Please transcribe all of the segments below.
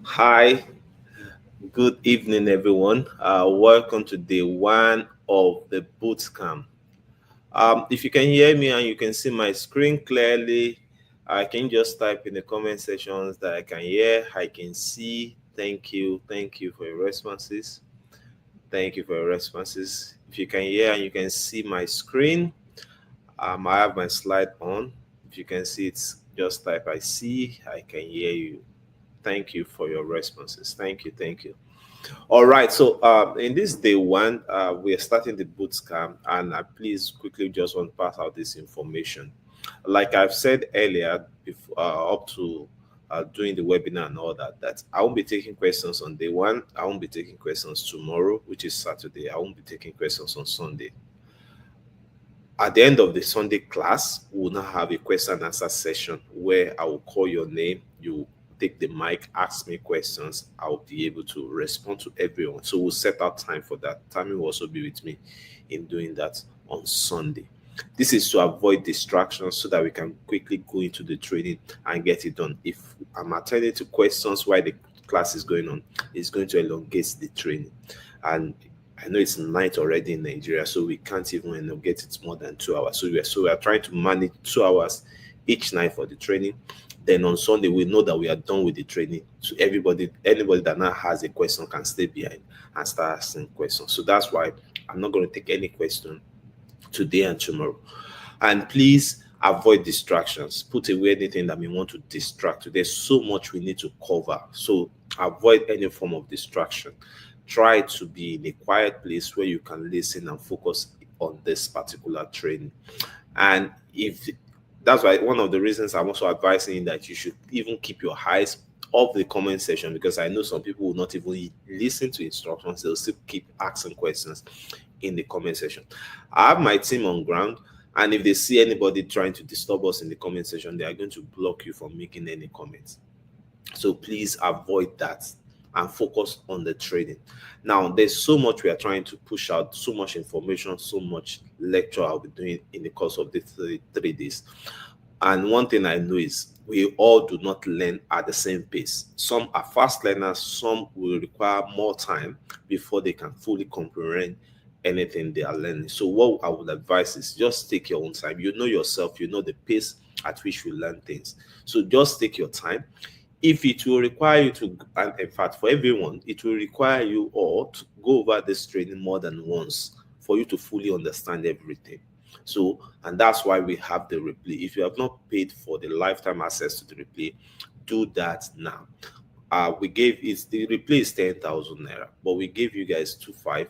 Hi, good evening, everyone. Welcome to day one of the boot camp. If you can hear me and you can see my screen clearly, I can just type in the comment sections that I can hear, I can see. Thank you. Thank you for your responses. Thank you for your responses. If you can hear and you can see my screen, I have my slide on. If you can see it, just type I see, I can hear you. Thank you for your responses. Thank you. Thank you. All right. So in this day one, we are starting the boot camp, and I please quickly just want to pass out this information. Like I've said earlier, before, up to doing the webinar and all that, that I won't be taking questions on day one. I won't be taking questions tomorrow, which is Saturday. I won't be taking questions on Sunday. At the end of the Sunday class, we'll now have a question and answer session where I will call your name. You take the mic, ask me questions. I'll be able to respond to everyone. So we'll set out time for that. Tammy will also be with me in doing that on Sunday. This is to avoid distractions so that we can quickly go into the training and get it done. If I'm attending to questions while the class is going on, it's going to elongate the training. And I know it's night already in Nigeria, so we can't even get it more than 2 hours. So we are trying to manage 2 hours each night for the training. Then on Sunday, we know that we are done with the training. So anybody that now has a question can stay behind and start asking questions. So that's why I'm not going to take any question today and tomorrow. And please avoid distractions. Put away anything that may want to distract you. There's so much we need to cover. So avoid any form of distraction. Try to be in a quiet place where you can listen and focus on this particular training. And if that's why one of the reasons I'm also advising that you should even keep your eyes off the comment section, because I know some people will not even listen to instructions, they'll still keep asking questions in the comment section. I have my team on ground, and if they see anybody trying to disturb us in the comment section, they are going to block you from making any comments. So please avoid that and focus on the trading. Now, there's so much we are trying to push out, so much information, so much lecture I'll be doing in the course of the 3 days. And one thing I know is we all do not learn at the same pace. Some are fast learners, some will require more time before they can fully comprehend anything they are learning. So what I would advise is just take your own time. You know yourself, you know the pace at which you learn things. So just take your time. If it will require you to, and in fact, for everyone, it will require you all to go over this training more than once for you to fully understand everything. So, and that's why we have the replay. If you have not paid for the lifetime access to the replay, do that now. We gave it, the replay is 10,000 naira, but we gave you guys 2.5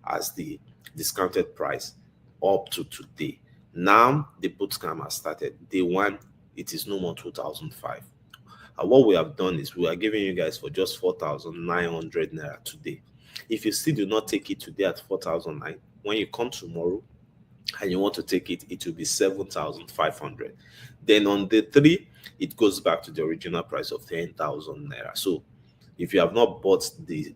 as the discounted price up to today. Now the bootcamp has started. Day one, it is no more 2005. What we have done is we are giving you guys for just 4,900 naira today. If you still do not take it today at 4,009, when you come tomorrow and you want to take it, it will be 7,500. Then on day three, it goes back to the original price of 10,000 naira. So if you have not bought the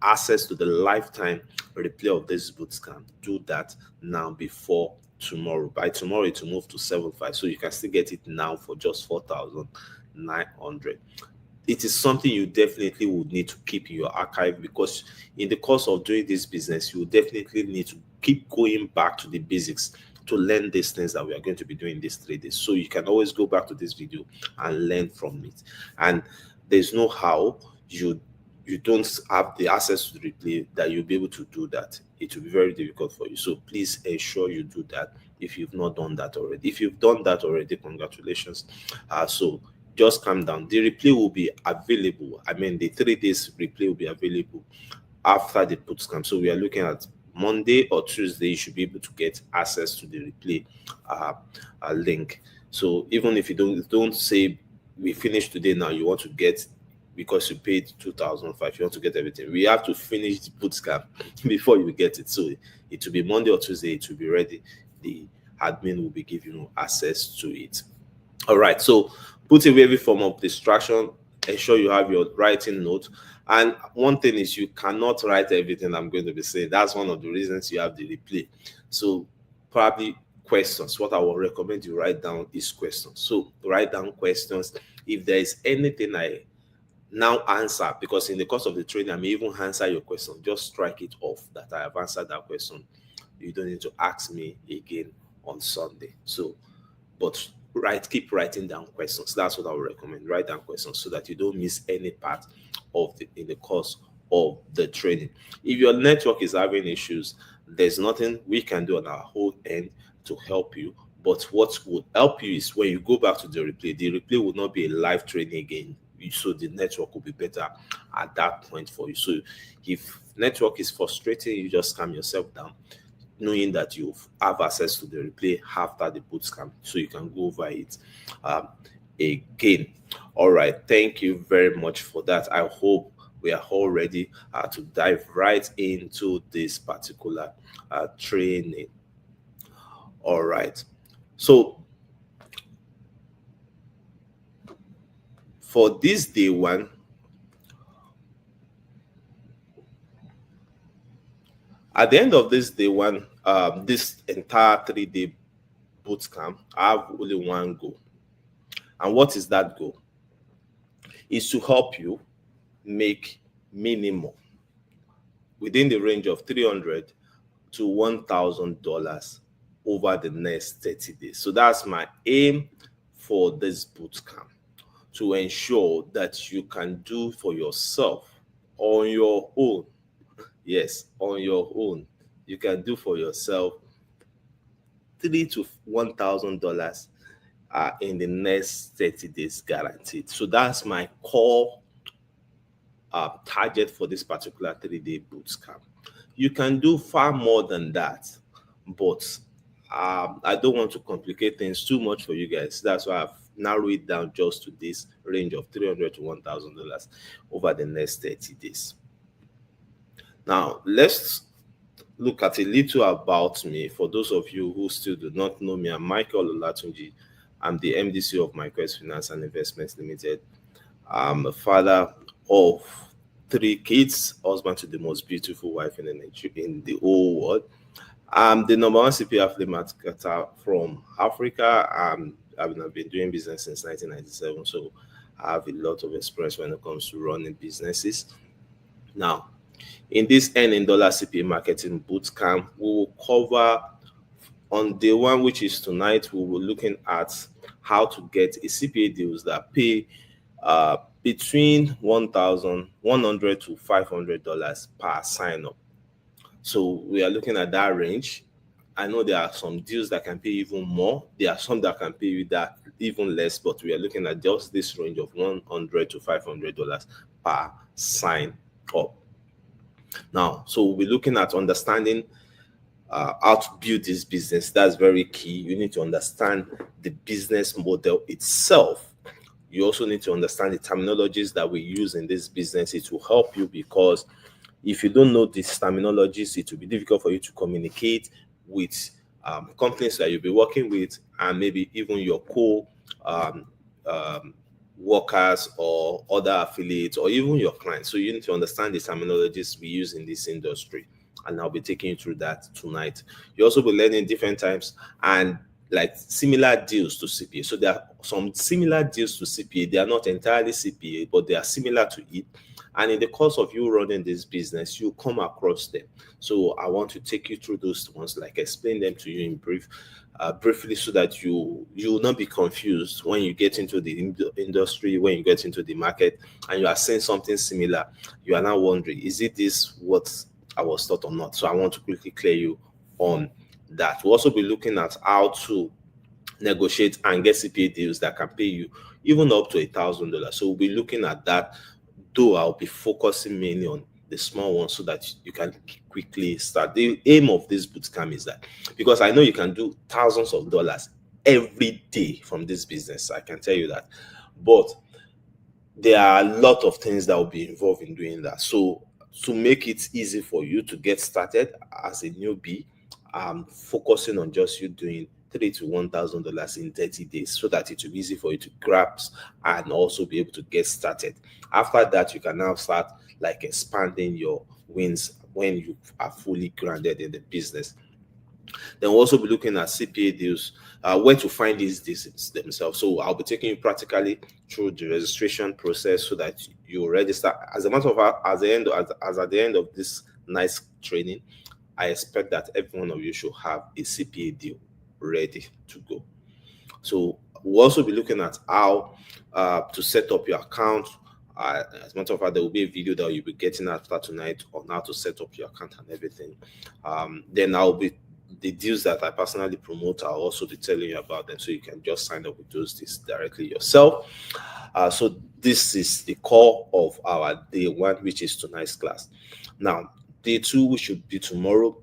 access to the lifetime replay of this bootcamp, do that now before tomorrow. By tomorrow, it will move to 7,500. So you can still get it now for just 4,900. It is something you definitely would need to keep in your archive, because in the course of doing this business, you will definitely need to keep going back to the basics to learn these things that we are going to be doing these 3 days. So you can always go back to this video and learn from it. And there's no how you don't have the access to the replay that you'll be able to do that. It will be very difficult for you. So please ensure you do that if you've not done that already. If you've done that already, congratulations. So just calm down. The replay will be available. I mean, the 3 days replay will be available after the bootcamp. So we are looking at Monday or Tuesday. You should be able to get access to the replay link. So even if you don't say we finished today, now you want to get, because you paid 2,005, you want to get everything, we have to finish the bootcamp before you get it. So it will be Monday or Tuesday, it will be ready. The admin will be giving you access to it. All right, so put away every form of distraction. Ensure you have your writing note. And one thing is, you cannot write everything I'm going to be saying. That's one of the reasons you have the replay. So probably questions. What I will recommend you write down is questions. So write down questions. If there is anything I now answer, because in the course of the training I may even answer your question. Just strike it off that I have answered that question. You don't need to ask me again on Sunday. So, but keep writing down questions. That's what I would recommend. Write down questions so that you don't miss any part of in the course of the training. If your network is having issues, there's nothing we can do on our whole end to help you. But what would help you is when you go back to the replay will not be a live training again. So the network will be better at that point for you. So if network is frustrating, you just calm yourself down, knowing that you have access to the replay after the bootcamp, so you can go over it again. All right, thank you very much for that. I hope we are all ready to dive right into this particular training. All right, so for this day one, at the end of this day one, this entire 3-day bootcamp, I have only one goal. And what is that goal? Is to help you make minimum within the range of $300 to $1,000 over the next 30 days. So that's my aim for this bootcamp, to ensure that you can do for yourself on your own. Yes, on your own. You can do for yourself $3,000 to $1,000 in the next 30 days guaranteed. So that's my core target for this particular 3-day bootcamp. You can do far more than that, but I don't want to complicate things too much for you guys. That's why I've narrowed it down just to this range of $300 to $1,000 over the next 30 days. Now, let's look at a little about me. For those of you who still do not know me, I'm Michael Olatunji. I'm the MDC of MyQuest Finance and Investments Limited. I'm a father of 3 kids, husband to the most beautiful wife in the whole world. I'm the number one CPA affiliate marketer from Africa. I've been doing business since 1997, so I have a lot of experience when it comes to running businesses. Now, in this $N CPA Marketing Bootcamp, we will cover on day one, which is tonight, we will be looking at how to get a CPA deals that pay between $1,100 to $500 per sign up. So we are looking at that range. I know there are some deals that can pay even more. There are some that can pay you that even less, but we are looking at just this range of $100 to $500 per sign up. Now, so we'll be looking at understanding how to build this business. That's very key. You need to understand the business model itself. You also need to understand the terminologies that we use in this business. It will help you, because if you don't know these terminologies, it will be difficult for you to communicate with companies that you'll be working with, and maybe even your workers or other affiliates, or even your clients. So you need to understand the terminologies we use in this industry, and I'll be taking you through that tonight. You also be learning different types and like similar deals to CPA. So there are some similar deals to CPA. They are not entirely CPA, but they are similar to it. And in the course of you running this business, you come across them. So I want to take you through those ones, like explain them to you in briefly, so that you will not be confused when you get into the industry, when you get into the market, and you are saying something similar. You are now wondering, is it this what I was taught or not? So I want to quickly clear you on that. We'll also be looking at how to negotiate and get CPA deals that can pay you even up to $1,000. So we'll be looking at that, though I'll be focusing mainly on the small ones so that you can quickly start. The aim of this bootcamp is that, because I know you can do thousands of dollars every day from this business, I can tell you that, but there are a lot of things that will be involved in doing that. So to make it easy for you to get started as a newbie, I'm focusing on just you doing $3,000 to $1,000 in 30 days, so that it will be easy for you to grasp and also be able to get started. After that, you can now start like expanding your wins when you are fully grounded in the business. Then we'll also be looking at CPA deals, where to find these deals themselves. So I'll be taking you practically through the registration process so that you register. As a matter of fact, as at the end of this nice training, I expect that every one of you should have a CPA deal ready to go. So we'll also be looking at how to set up your account. As a matter of fact, there will be a video that you'll be getting after tonight on how to set up your account and everything. Then I'll be the deals that I personally promote. I'll also be telling you about them, so you can just sign up with those deals directly yourself. So this is the core of our day one, which is tonight's class. Now, day two, which should be tomorrow.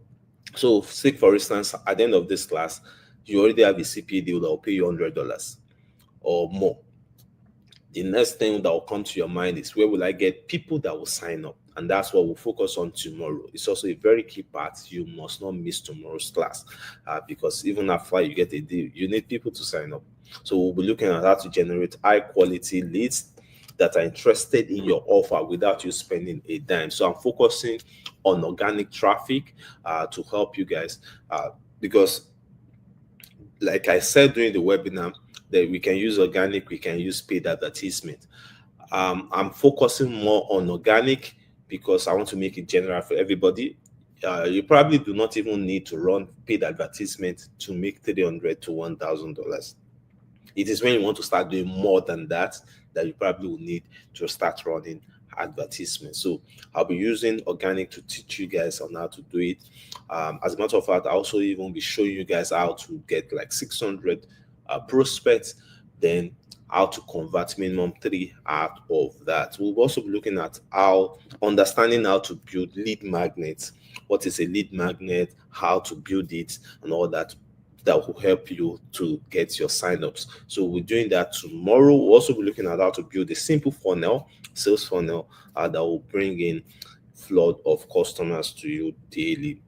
So, say for instance, at the end of this class, you already have a CPA deal that will pay you $100 or more. The next thing that will come to your mind is, where will I get people that will sign up? And that's what we'll focus on tomorrow. It's also a very key part. You must not miss tomorrow's class, because even after you get a deal, you need people to sign up. So we'll be looking at how to generate high quality leads that are interested in your offer without you spending a dime. So I'm focusing on organic traffic to help you guys, because like I said during the webinar, that we can use organic, we can use paid advertisement. I'm focusing more on organic because I want to make it general for everybody. You probably do not even need to run paid advertisement to make $300 to $1,000. It is when you want to start doing more than that you probably will need to start running advertisements. So I'll be using organic to teach you guys on how to do it. As a matter of fact, I'll also even be showing you guys how to get like 600 prospects, then how to convert minimum 3 out of that. We'll also be looking at understanding how to build lead magnets. What is a lead magnet, how to build it, and all that will help you to get your signups. So we're doing that tomorrow. We'll also be looking at how to build a simple funnel, sales funnel, that will bring in flood of customers to you daily.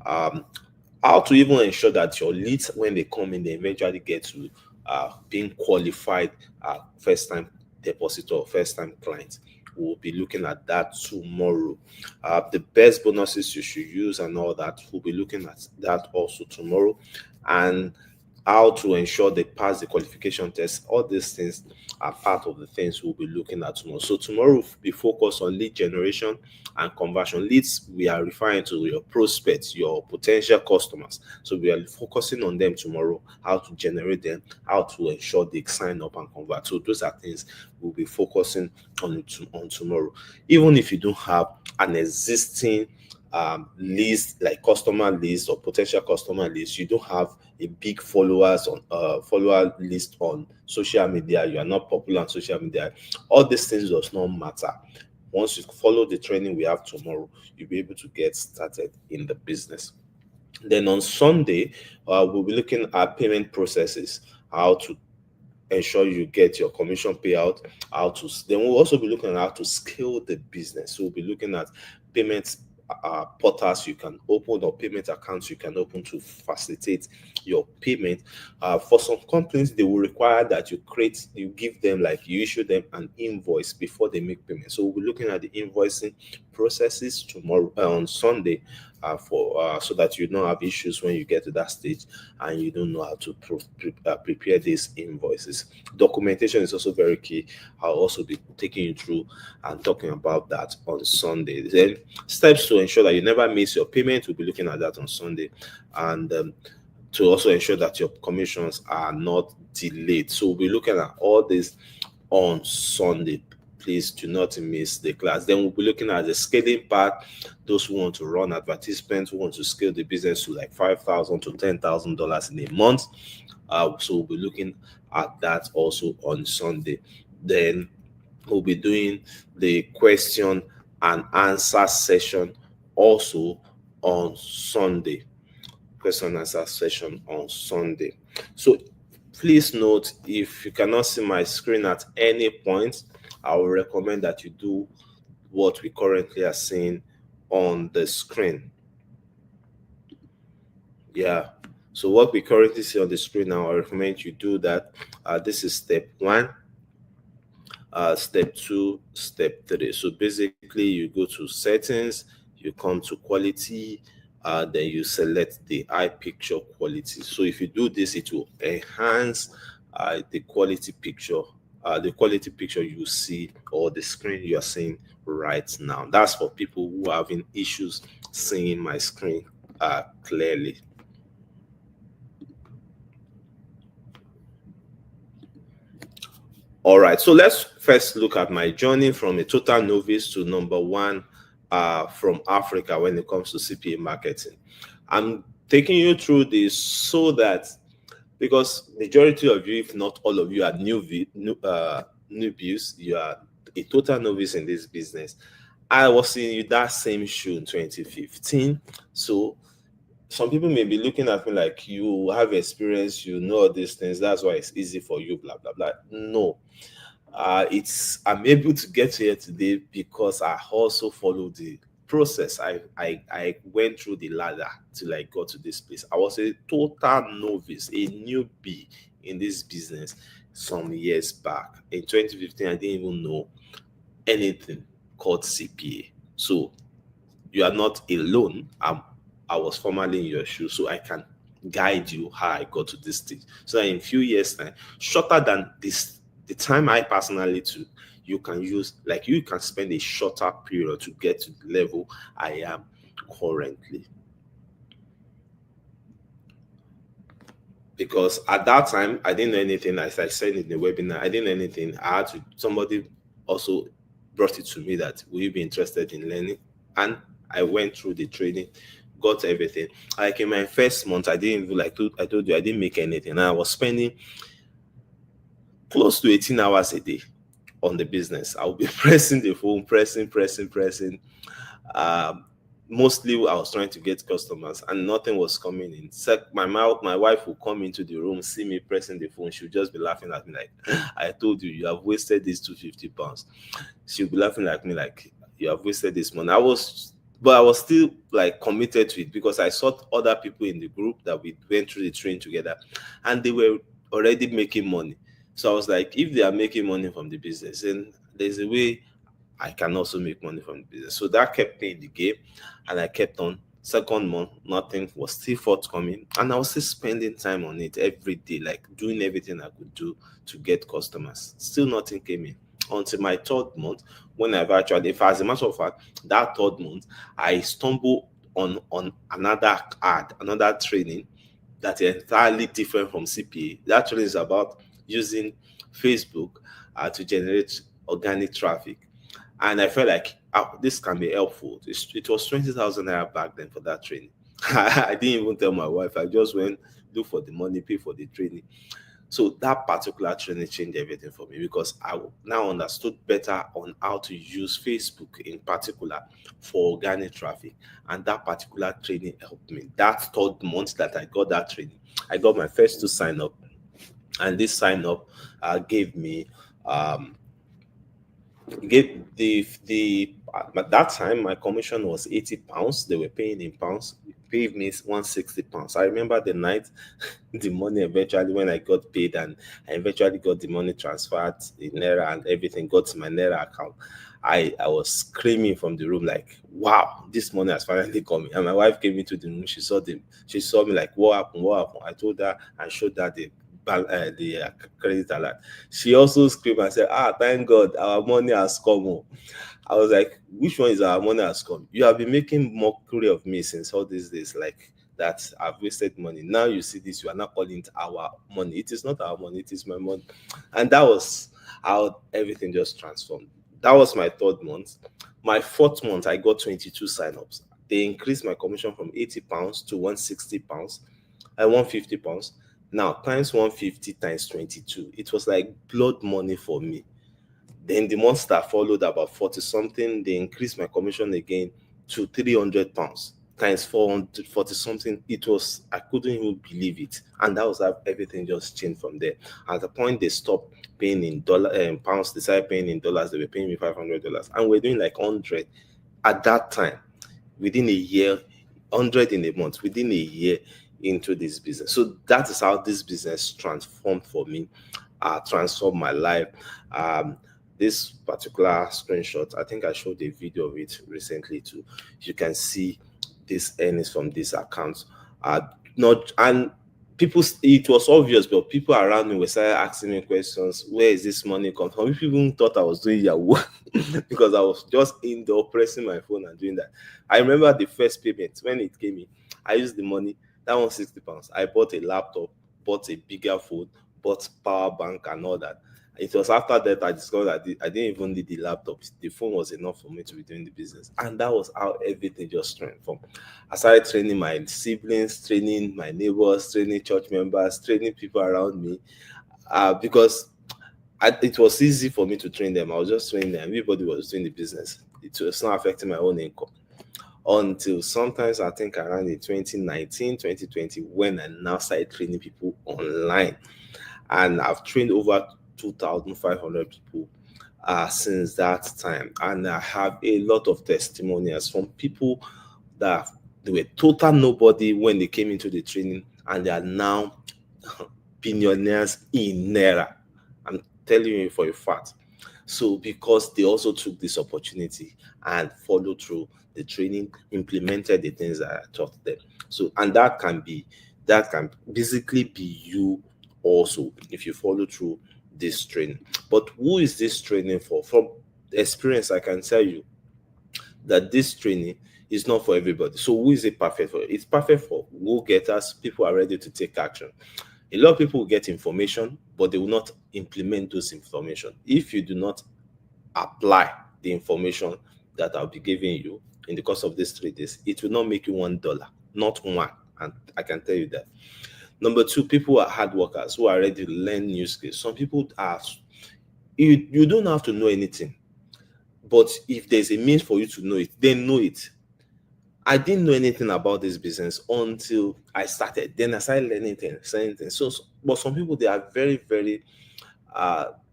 How to even ensure that your leads, when they come in, they eventually get to being qualified first-time depositor or first-time client. We'll be looking at that tomorrow. The best bonuses you should use and all that, we'll be looking at that also tomorrow. And how to ensure they pass the qualification test. All these things are part of the things we'll be looking at tomorrow. So tomorrow we'll be focused on lead generation and conversion. Leads, we are referring to your prospects, your potential customers. So we are focusing on them tomorrow, how to generate them, how to ensure they sign up and convert. So those are things we'll be focusing on tomorrow. Even if you don't have an existing list, like customer list or potential customer list, you don't have a big follower list on social media, you are not popular on social media, all these things does not matter. Once you follow the training we have tomorrow, you'll be able to get started in the business. Then on Sunday, we'll be looking at payment processes, how to ensure you get your commission payout, then we'll also be looking at how to scale the business. So we'll be looking at payments portals you can open, or payment accounts you can open to facilitate your payment. For some companies, they will require that you give them, like you issue them an invoice before they make payment. So we'll be looking at the invoicing processes tomorrow on Sunday, so that you don't have issues when you get to that stage and you don't know how to prepare these invoices. Documentation is also very key. I'll also be taking you through and talking about that on Sunday. Then steps to ensure that you never miss your payment, we'll be looking at that on Sunday. And to also ensure that your commissions are not delayed. So we'll be looking at all this on Sunday. Please do not miss the class. Then we'll be looking at the scaling part. Those who want to run advertisements, who want to scale the business to like $5,000 to $10,000 in a month. So we'll be looking at that also on Sunday. Then we'll be doing the question and answer session also on Sunday. Question and answer session on Sunday. So please note, if you cannot see my screen at any point, I will recommend that you do what we currently are seeing on the screen. Yeah. So what we currently see on the screen now, I recommend you do that. This is step 1, step 2, step 3. So basically, you go to settings, you come to quality, then you select the eye picture quality. So if you do this, it will enhance the quality picture you see, or the screen you are seeing right now. That's for people who are having issues seeing my screen clearly. All right, so let's first look at my journey from a total novice to number one from Africa when it comes to CPA marketing. I'm taking you through this so that, because majority of you, if not all of you, are newbies, you are a total novice in this business. I was in that same shoe in 2015. So some people may be looking at me like, you have experience, you know all these things, that's why it's easy for you, blah blah blah. No, I'm able to get here today because I also followed the process. I went through the ladder till I got to this place. I was a total novice, a newbie in this business some years back. In 2015, I didn't even know anything called CPA. So you are not alone. I was formerly in your shoes, so I can guide you how I got to this stage. So that in a few years' time, shorter than this, the time I personally took, you can spend a shorter period to get to the level I am currently. Because at that time, I didn't know anything. As I said in the webinar, I didn't know anything. Somebody also brought it to me that, will you be interested in learning? And I went through the training, got everything. Like in my first month, I didn't even, I told you, I didn't make anything. I was spending close to 18 hours a day on the business. I'll be pressing the phone, pressing. Mostly I was trying to get customers and nothing was coming in. My wife will come into the room, see me pressing the phone. She'll just be laughing at me like, I told you, you have wasted these £250. She'll be laughing at me like, you have wasted this money. But I was still like committed to it because I saw other people in the group that we went through the training together and they were already making money. So I was like, if they are making money from the business, then there's a way I can also make money from the business. So that kept me in the game and I kept on. Second month, nothing was still forthcoming. And I was still spending time on it every day, like doing everything I could do to get customers. Still nothing came in until my third month, when I've actually, if as a matter of fact, that third month, I stumbled on another ad, another training that is entirely different from CPA. That training is about using Facebook to generate organic traffic. And I felt like, this can be helpful. It was 20,000 naira back then for that training. I didn't even tell my wife. I just went, look for the money, pay for the training. So that particular training changed everything for me because I now understood better on how to use Facebook in particular for organic traffic. And that particular training helped me. That third month that I got that training, I got my first 2 sign up. And this sign up gave me at that time my commission was £80. They were paying in pounds. It paid me £160. I remember the night the money eventually, when I got paid and I eventually got the money transferred in naira and everything got to my naira account, I was screaming from the room like, wow, this money has finally come in. And my wife came into the room. She saw me like, what happened? I told her and showed her the credit alert. She also screamed and said, thank God our money has come home. I was like, which one is our money has come? You have been making mockery of me since all these days, like that I've wasted money. Now you see this, you are not calling it our money. It is not our money, it is my money. And that was how everything just transformed. That was my third month. My fourth month, I got 22 signups. They increased my commission from £80 to £160 and £150. Now, times 150 times 22, it was like blood money for me. Then the month that followed, about 40 something, they increased my commission again to £300 times 440 something. I couldn't even believe it. And that was how everything just changed from there. At the point they stopped paying in pounds, they started paying in dollars. They were paying me $500. And we're doing like 100 at that time. Within a year, 100 in a month, within a year into this business. So that is how this business transformed for me, transformed my life. This particular screenshot, I think I showed a video of it recently too. You can see this earnings from this account are not. And people, it was obvious, but people around me were started asking me questions. Where is this money come from? People even thought I was doing Yahoo because I was just indoor pressing my phone and doing that. I remember the first payment when it came in. I used the money, that was £60. I bought a laptop, bought a bigger phone, bought power bank and all that. It was after that I discovered that I didn't even need the laptop. The phone was enough for me to be doing the business. And that was how everything just transformed. I started training my siblings, training my neighbors, training church members, training people around me, because it was easy for me to train them. I was just training them. Everybody was doing the business. It was not affecting my own income until sometimes I think around in 2019, 2020, when I now started training people online. And I've trained over 2,500 people since that time. And I have a lot of testimonials from people that they were total nobody when they came into the training, and they are now billionaires in Naira. I'm telling you for a fact. So because they also took this opportunity and followed through the training, implemented the things that I taught them. So, and that can basically be you also if you follow through this training. But who is this training for? From experience, I can tell you that this training is not for everybody. So who is it perfect for? It's perfect for go-getters, people are ready to take action. A lot of people will get information, but they will not implement those information. If you do not apply the information that I'll be giving you in the course of these 3 days, it will not make you $1, not one. And I can tell you that. Number two, people are hard workers who are ready to learn new skills. Some people are, you don't have to know anything, but if there's a means for you to know it, then know it. I didn't know anything about this business until I started. Then I started learning things. So, but some people, they are very, very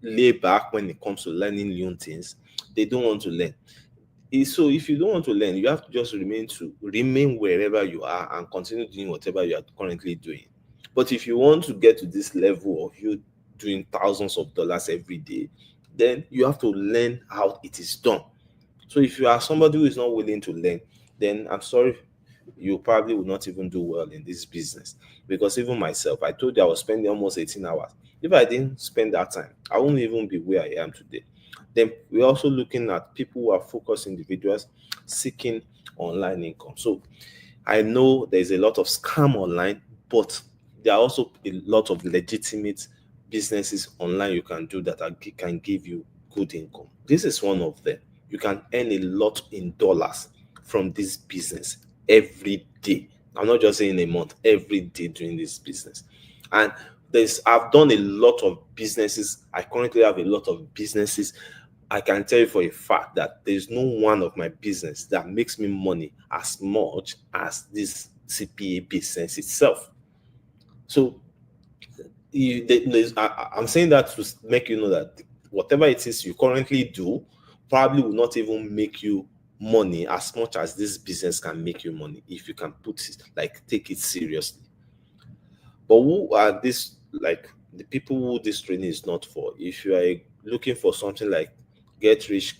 laid back when it comes to learning new things. They don't want to learn. So if you don't want to learn, you have to just remain wherever you are and continue doing whatever you are currently doing. But if you want to get to this level of you doing thousands of dollars every day, then you have to learn how it is done. So if you are somebody who is not willing to learn, then I'm sorry, you probably will not even do well in this business. Because even myself, I told you I was spending almost 18 hours. If I didn't spend that time, I wouldn't even be where I am today. Then we're also looking at people who are focused individuals seeking online income. So I know there's a lot of scam online, but there are also a lot of legitimate businesses online you can do that can give you good income. This is one of them. You can earn a lot in dollars from this business every day. I'm not just saying a month, every day doing this business. And I've done a lot of businesses. I currently have a lot of businesses. I can tell you for a fact that there's no one of my business that makes me money as much as this CPA business itself. So I'm saying that to make you know that whatever it is you currently do probably will not even make you money as much as this business can make you money if you can take it seriously. But who are this, like the people who this training is not for? If you are looking for something like get rich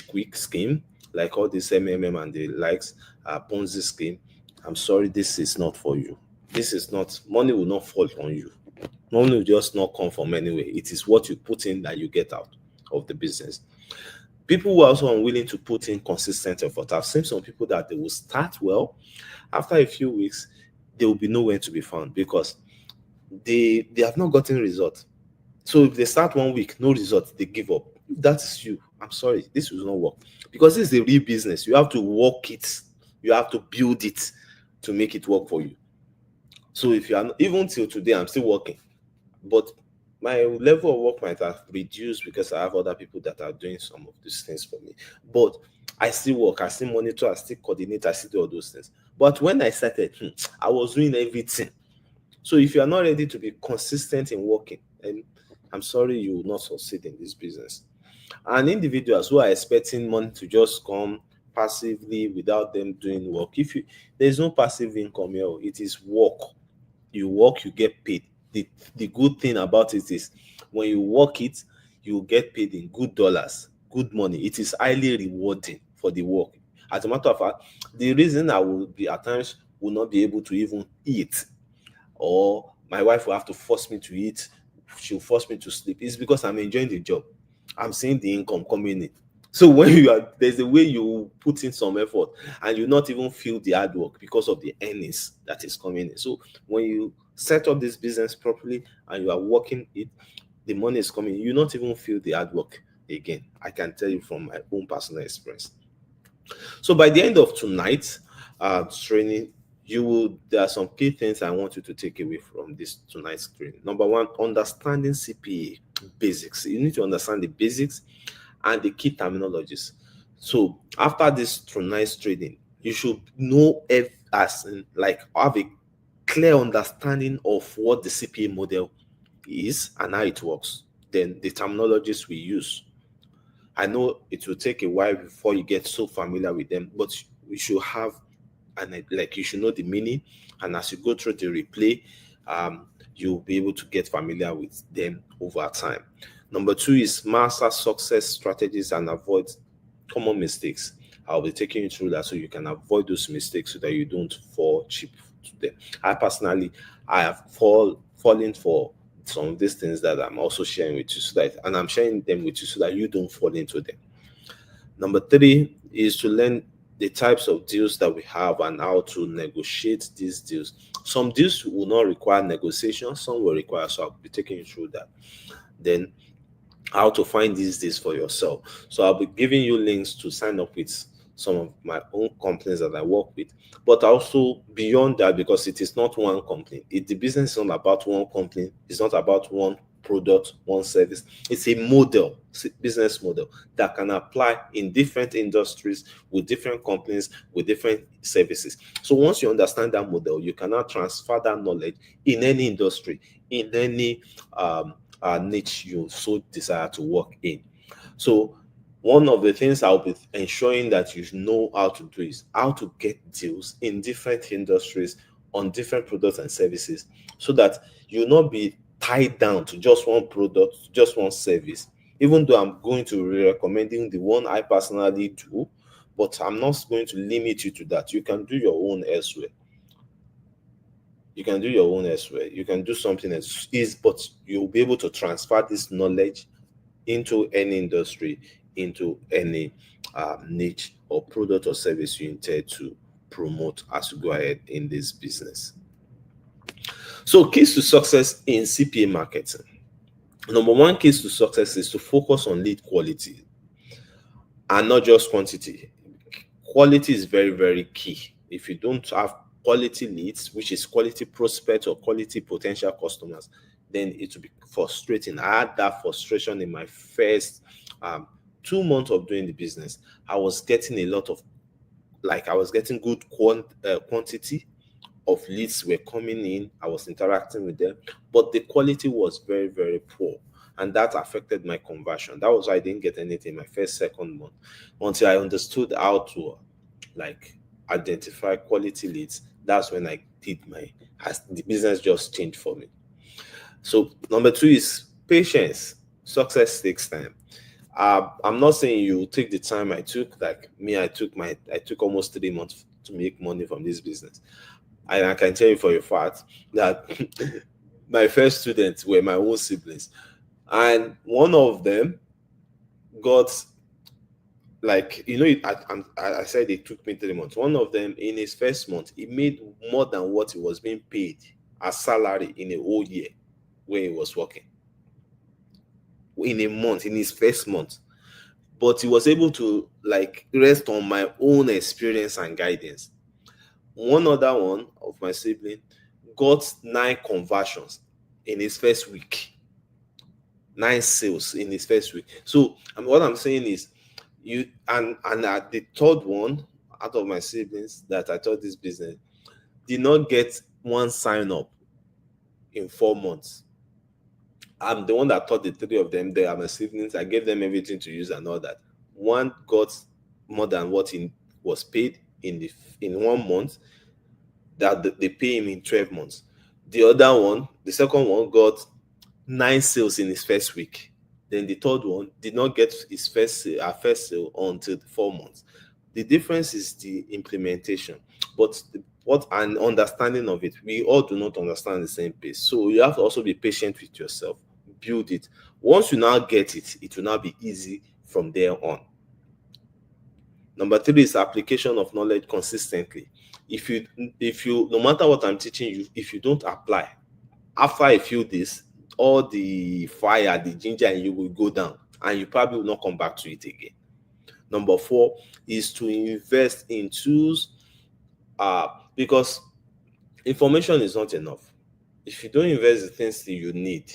quick scheme, like all this MMM and the likes, Ponzi scheme, I'm sorry, this is not for you. This is not, money will not fall on you. Money will just not come from anywhere. It is what you put in that you get out of the business. People who are also unwilling to put in consistent effort. I've seen some people that they will start well. After a few weeks, they will be nowhere to be found because they have not gotten results. So if they start 1 week, no result, they give up. That's you. I'm sorry, this will not work because this is a real business. You have to work it. You have to build it to make it work for you. So if you are even till today, I'm still working, but my level of work might have reduced because I have other people that are doing some of these things for me. But I still work, I still monitor, I still coordinate, I still do all those things. But when I started, I was doing everything. So if you are not ready to be consistent in working, and I'm sorry, you will not succeed in this business. And individuals who are expecting money to just come passively without them doing work, there's no passive income here, it is work. You work, you get paid. The good thing about it is when you work it, you get paid in good dollars, good money. It is highly rewarding for the work. As a matter of fact, the reason I will be at times will not be able to even eat, or my wife will have to force me to eat, she'll force me to sleep, is because I'm enjoying the job. I'm seeing the income coming in. So when there's a way you put in some effort and you not even feel the hard work because of the earnings that is coming in. So when you set up this business properly and you are working it, the money is coming, you not even feel the hard work again. I can tell you from my own personal experience. So by the end of tonight training, there are some key things I want you to take away from this tonight's training. Number one, understanding CPA basics. You need to understand the basics and the key terminologies. So after this tonight's training, you should know as in, like, have a clear understanding of what the CPA model is and how it works. Then the terminologies we use. I know it will take a while before you get so familiar with them, but we should have, and like, you should know the meaning. And as you go through the replay, you'll be able to get familiar with them over time. Number two is master success strategies and avoid common mistakes. I'll be taking you through that so you can avoid those mistakes so that you don't fall cheap to them. I have fallen for some of these things that I'm also sharing with you, and I'm sharing them with you so that you don't fall into them. Number three is to learn the types of deals that we have and how to negotiate these deals. Some deals will not require negotiation, some will require, so I'll be taking you through that. Then how to find these deals for yourself. So I'll be giving you links to sign up with some of my own companies that I work with, but also beyond that, because it is not one company. The business is not about one company. It's not about one product, one service. It's a model, business model that can apply in different industries with different companies with different services. So once you understand that model, you cannot transfer that knowledge in any industry, in any niche you so desire to work in. So one of the things I'll be ensuring that you know how to do is how to get deals in different industries on different products and services, so that you'll not be tied down to just one product, just one service. Even though I'm going to be recommending the one I personally do, but I'm not going to limit you to that. You can do your own elsewhere. You can do your own elsewhere. You can do something else, but you'll be able to transfer this knowledge into any industry, into any niche or product or service you intend to promote as you go ahead in this business. So, keys to success in CPA marketing. Number one, keys to success is to focus on lead quality and not just quantity. Quality is very, very key. If you don't have quality leads, which is quality prospects or quality potential customers, then it will be frustrating. I had that frustration in my first 2 months of doing the business. I was getting a lot of, I was getting good quantity of leads were coming in. I was interacting with them, but the quality was very, very poor. And that affected my conversion. That was why I didn't get anything my first, second month, until I understood how to identify quality leads. That's when I did the business just changed for me. So number two is patience. Success takes time. I'm not saying you take the time I took. Like me, I took almost 3 months to make money from this business. And I can tell you for a fact that my first students were my own siblings. And one of them got, I said it took me 3 months. One of them, in his first month, he made more than what he was being paid as salary in a whole year when he was working. In a month, in his first month. But he was able to rest on my own experience and guidance. One other one of my sibling got 9 conversions in his first week. 9 sales in his first week. So what I'm saying is, the third one out of my siblings that I taught this business did not get one sign up in 4 months. I'm the one that taught the 3 of them. They are my siblings. I gave them everything to use and all that. One got more than what he was paid in 1 month, that they pay him in 12 months. The second one, got 9 sales in his first week. Then the third one did not get his first sale until 4 months. The difference is the implementation, but what an understanding of it. We all do not understand the same pace, so you have to also be patient with yourself. Build it. Once you now get it, it will now be easy from there on. Number three is application of knowledge consistently. If you no matter what I'm teaching you, if you don't apply, after a few days, all the fire, the ginger in you will go down, and you probably will not come back to it again. Number four is to invest in tools, because information is not enough. If you don't invest the things that you need,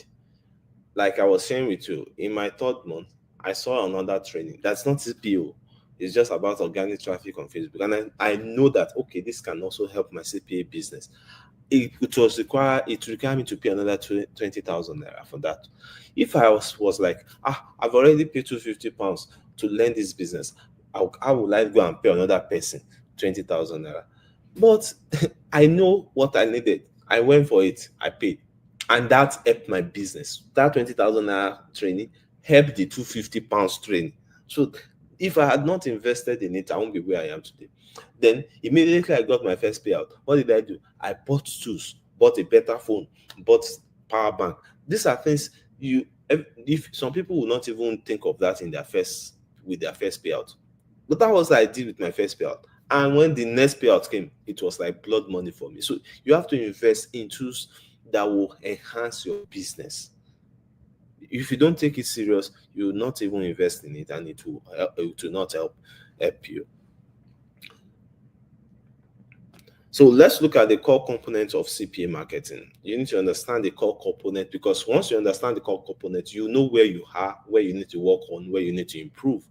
like I was sharing with you, in my third month, I saw another training. That's not CPO. It's just about organic traffic on Facebook. And I know that, okay, this can also help my CPA business. It required me to pay another 20,000 naira for that. If I was like, I've already paid 250 pounds to learn this business, how would I go and pay another person 20,000 naira? But I know what I needed. I went for it. I paid, and that helped my business. That 20,000 naira training helped the 250 pounds training. So if I had not invested in it, I won't be where I am today. Then immediately I got my first payout. What did I do? I bought tools, bought a better phone, bought power bank. These are things if some people will not even think of that in their first with their first payout. But that was what I did with my first payout. And when the next payout came, it was like blood money for me. So you have to invest in tools that will enhance your business. If you don't take it serious, you will not even invest in it, and it will not help you. So let's look at the core components of CPA marketing. You need to understand the core component, because once you understand the core component, you know where you are, where you need to work on, where you need to improve.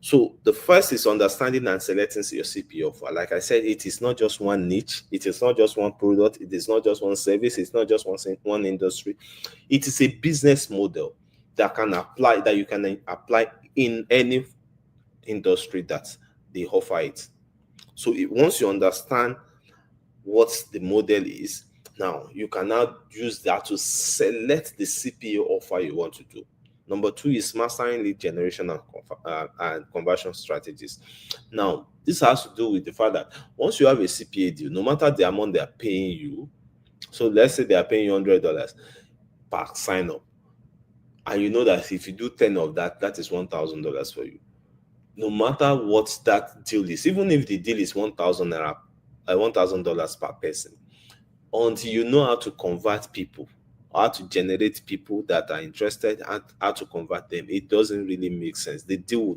So the first is understanding and selecting your CPA offer. Like I said, it is not just one niche. It is not just one product. It is not just one service. It's not just one industry. It is a business model that you can apply in any industry that they offer it. So once you understand what the model is, now you can now use that to select the CPA offer you want to do. Number two is mastering lead generation and conversion strategies. Now, this has to do with the fact that once you have a CPA deal, no matter the amount they are paying you, so let's say they are paying you $100 per sign up, and you know that if you do 10 of that, that is $1,000 for you. No matter what that deal is, even if the deal is 1,000 naira, $1,000 per person, until you know how to convert people, how to generate people that are interested, and how to convert them, it doesn't really make sense. The deal will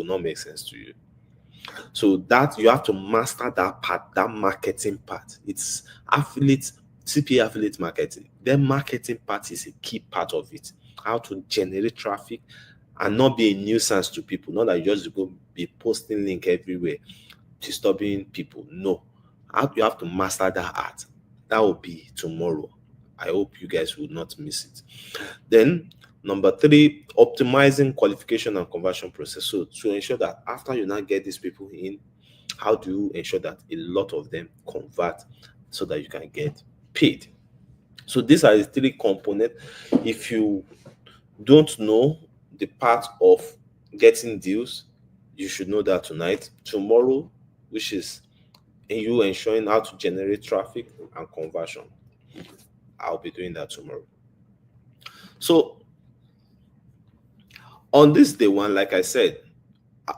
not make sense to you. So that you have to master that part, that marketing part. It's CPA affiliate marketing. The marketing part is a key part of it. How to generate traffic and not be a nuisance to people. Not that you just go be posting link everywhere, disturbing people. No, you have to master that art. That will be tomorrow. I hope you guys will not miss it. Then number three, optimizing qualification and conversion process. So to ensure that after you now get these people in, how do you ensure that a lot of them convert so that you can get paid? So these are the three components. If you don't know the part of getting deals, you should know that tonight. Tomorrow, which is you ensuring how to generate traffic and conversion, I'll be doing that tomorrow. So on this day one, like I said,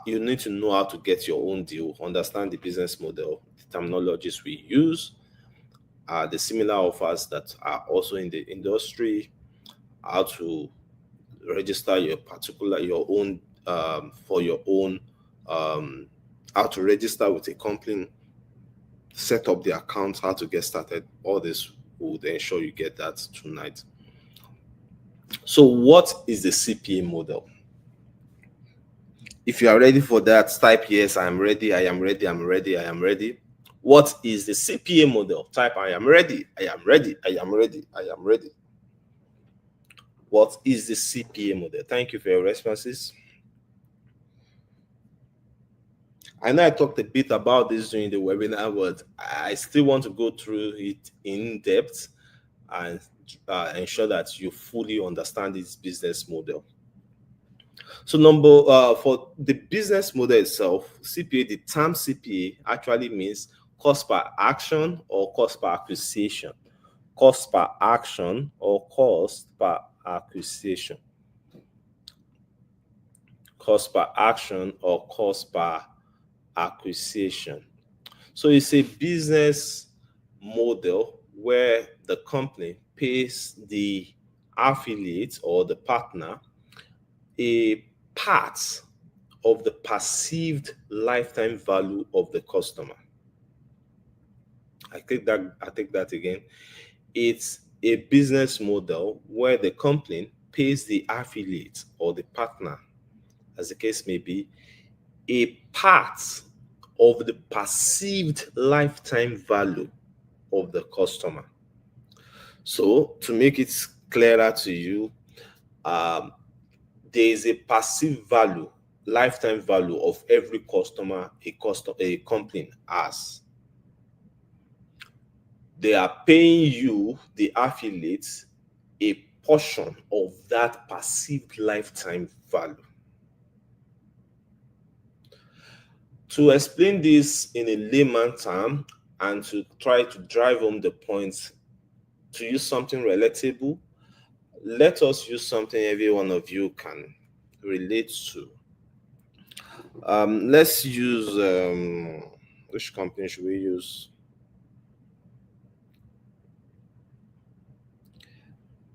you need to know how to get your own deal, understand the business model, the terminologies we use, the similar offers that are also in the industry, how to register your own for your own how to register with a company, set up the account, how to get started. All this would ensure you get that tonight. So what is the CPA model? If you are ready for that, type yes, I am ready, I am ready, I'm ready, I am ready. What is the CPA model? Type I am ready, I am ready, I am ready, I am ready. What is the CPA model? Thank you for your responses. I know I talked a bit about this during the webinar, but I still want to go through it in depth and ensure that you fully understand this business model. So for the business model itself, CPA, the term CPA actually means cost per action or cost per acquisition. Cost per action or cost per acquisition. Cost per action or cost per acquisition. So it's a business model where the company pays the affiliate or the partner a part of the perceived lifetime value of the customer. I take that again. It's a business model where the company pays the affiliate or the partner, as the case may be, a part of the perceived lifetime value of the customer. So, to make it clearer to you, um, there is a perceived value, lifetime value of every customer a company has. They are paying you, the affiliates, a portion of that perceived lifetime value. To explain this in a layman term and to try to drive home the point, to use something relatable, let us use something every one of you can relate to. Let's use which company should we use?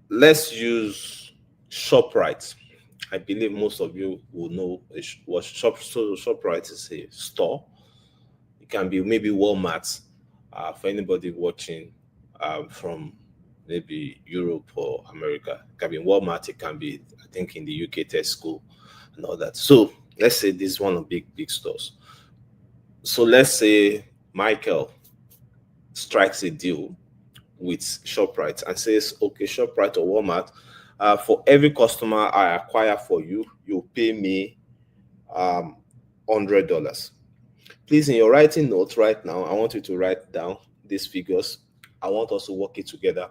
Let's use ShopRite. I believe most of you will know what ShopRite is. A store. It can be maybe Walmart. For anybody watching from maybe Europe or America, it can be Walmart. It can be, I think, in the UK, Tesco and all that. So let's say this is one of big stores. So let's say Michael strikes a deal with ShopRite and says, okay, ShopRite or Walmart, for every customer I acquire for you, you pay me $100. Please, in your writing notes right now, I want you to write down these figures. I want us to work it together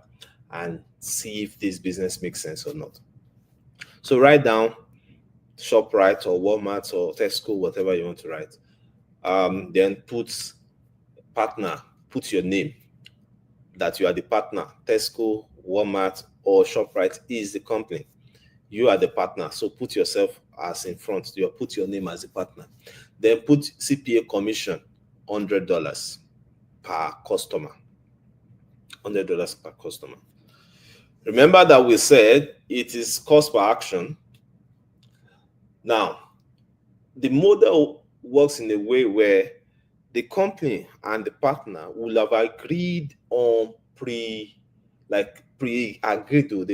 and see if this business makes sense or not. So write down ShopRite or Walmart or Tesco, whatever you want to write. Then put partner, put your name, that you are the partner. Tesco, Walmart, or ShopRite is the company. You are the partner. So put yourself as in front. You put your name as a partner. Then put CPA commission, $100 per customer. $100 per customer. Remember that we said it is cost per action. Now, the model works in a way where the company and the partner will have agreed on they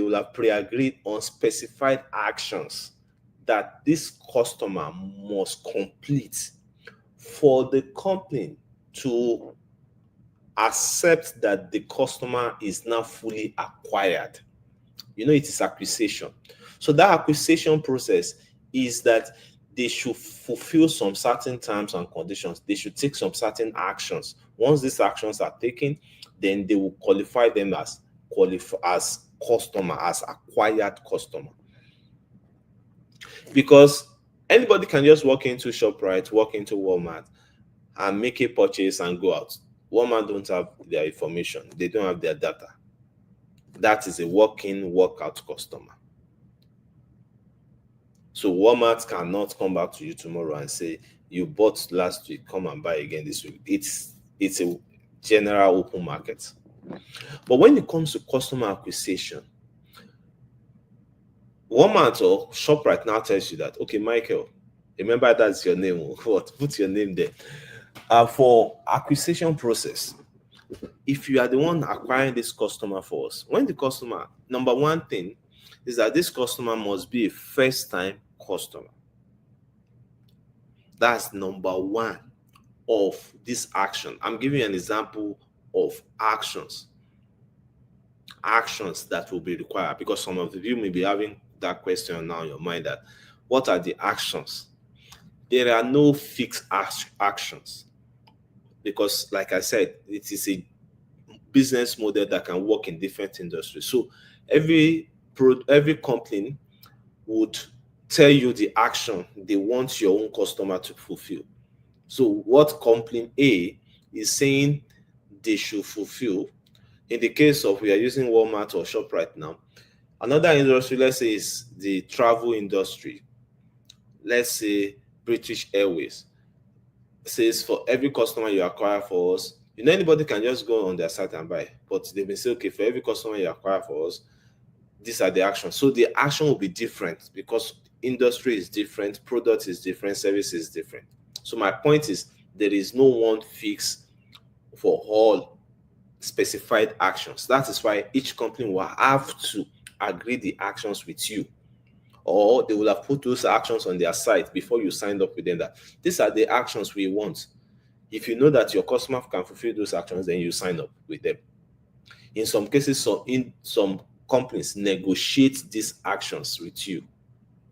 will have pre-agreed on specified actions that this customer must complete for the company to accept that the customer is now fully acquired. It is acquisition. So that acquisition process is that they should fulfill some certain terms and conditions. They should take some certain actions. Once these actions are taken, then they will qualify them as customer, as acquired customer. Because anybody can just walk into ShopRite, walk into Walmart, and make a purchase and go out. Walmart don't have their information. They don't have their data. That is a walk-in, walk-out customer. So Walmart cannot come back to you tomorrow and say, you bought last week, come and buy again this week. It's a general open market. But when it comes to customer acquisition, Walmart or ShopRite now tells you that, okay, Michael, remember that's your name. What? Put your name there. For acquisition process, if you are the one acquiring this customer for us, when the customer, number one thing is that this customer must be a first-time customer. That's number one of this action. I'm giving you an example of actions that will be required, because some of you may be having that question now in your mind, that what are the actions? There are no fixed actions, because like I said, it is a business model that can work in different industries. So every company would tell you the action they want your own customer to fulfill. So what company A is saying they should fulfill, in the case of we are using Walmart or ShopRite now, another industry, let's say, is the travel industry. Let's say British Airways says for every customer you acquire for us, anybody can just go on their site and buy, but they may say, okay, for every customer you acquire for us, these are the actions. So the action will be different because industry is different, product is different, service is different. So my point is there is no one fix for all specified actions. That is why each company will have to agree the actions with you, or they will have put those actions on their site before you signed up with them, that these are the actions we want. If you know that your customer can fulfill those actions, then you sign up with them. In some cases, some companies negotiate these actions with you.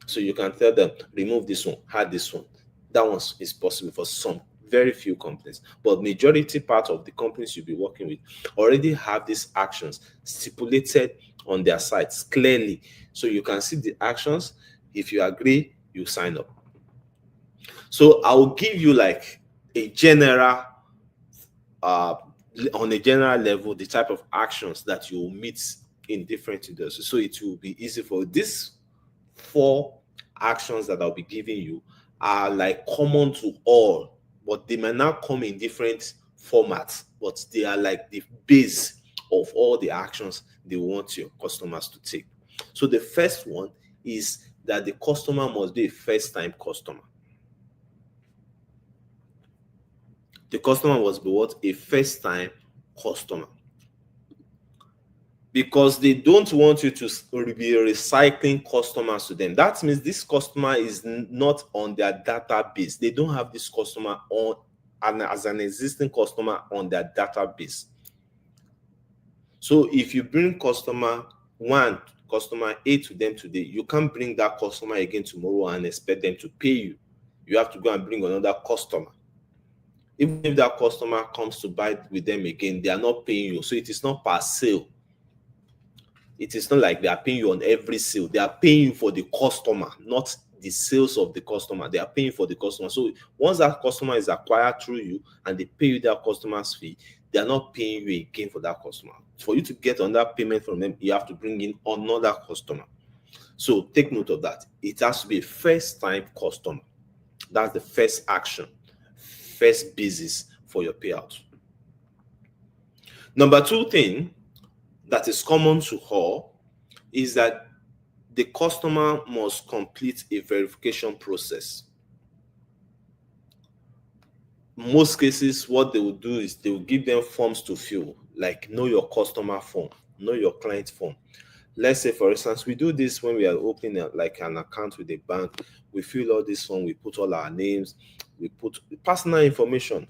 So you can tell them, remove this one, add this one. That one is possible for some very few companies. But majority part of the companies you'll be working with already have these actions stipulated on their sites clearly. So you can see the actions. If you agree, you sign up. So I will give you like a general on a general level, the type of actions that you will meet in different industries. So it will be easy for these 4 actions that I'll be giving you are like common to all, but they may not come in different formats, but they are like the base of all the actions they want your customers to take. So the first one is that the customer must be a first-time customer. The customer must be what? A first-time customer. Because they don't want you to be recycling customers to them. That means this customer is not on their database. They don't have this customer on as an existing customer on their database. So if you bring customer A to them today, you can't bring that customer again tomorrow and expect them to pay you. You have to go and bring another customer. Even if that customer comes to buy with them again, they are not paying you. So it is not per sale. It is not like they are paying you on every sale. They are paying you for the customer, not the sales of the customer. They are paying for the customer. So once that customer is acquired through you and they pay you that customer's fee, they are not paying you again for that customer. For you to get on that payment from them, you have to bring in another customer. So take note of that. It has to be a first-time customer. That's the first action, first basis for your payout. Number 2 thing that is common to all is that the customer must complete a verification process. Most cases, what they will do is they will give them forms to fill, like know your customer form, know your client form. Let's say, for instance, we do this when we are opening like an account with a bank. We fill all this form, we put all our names, we put personal information,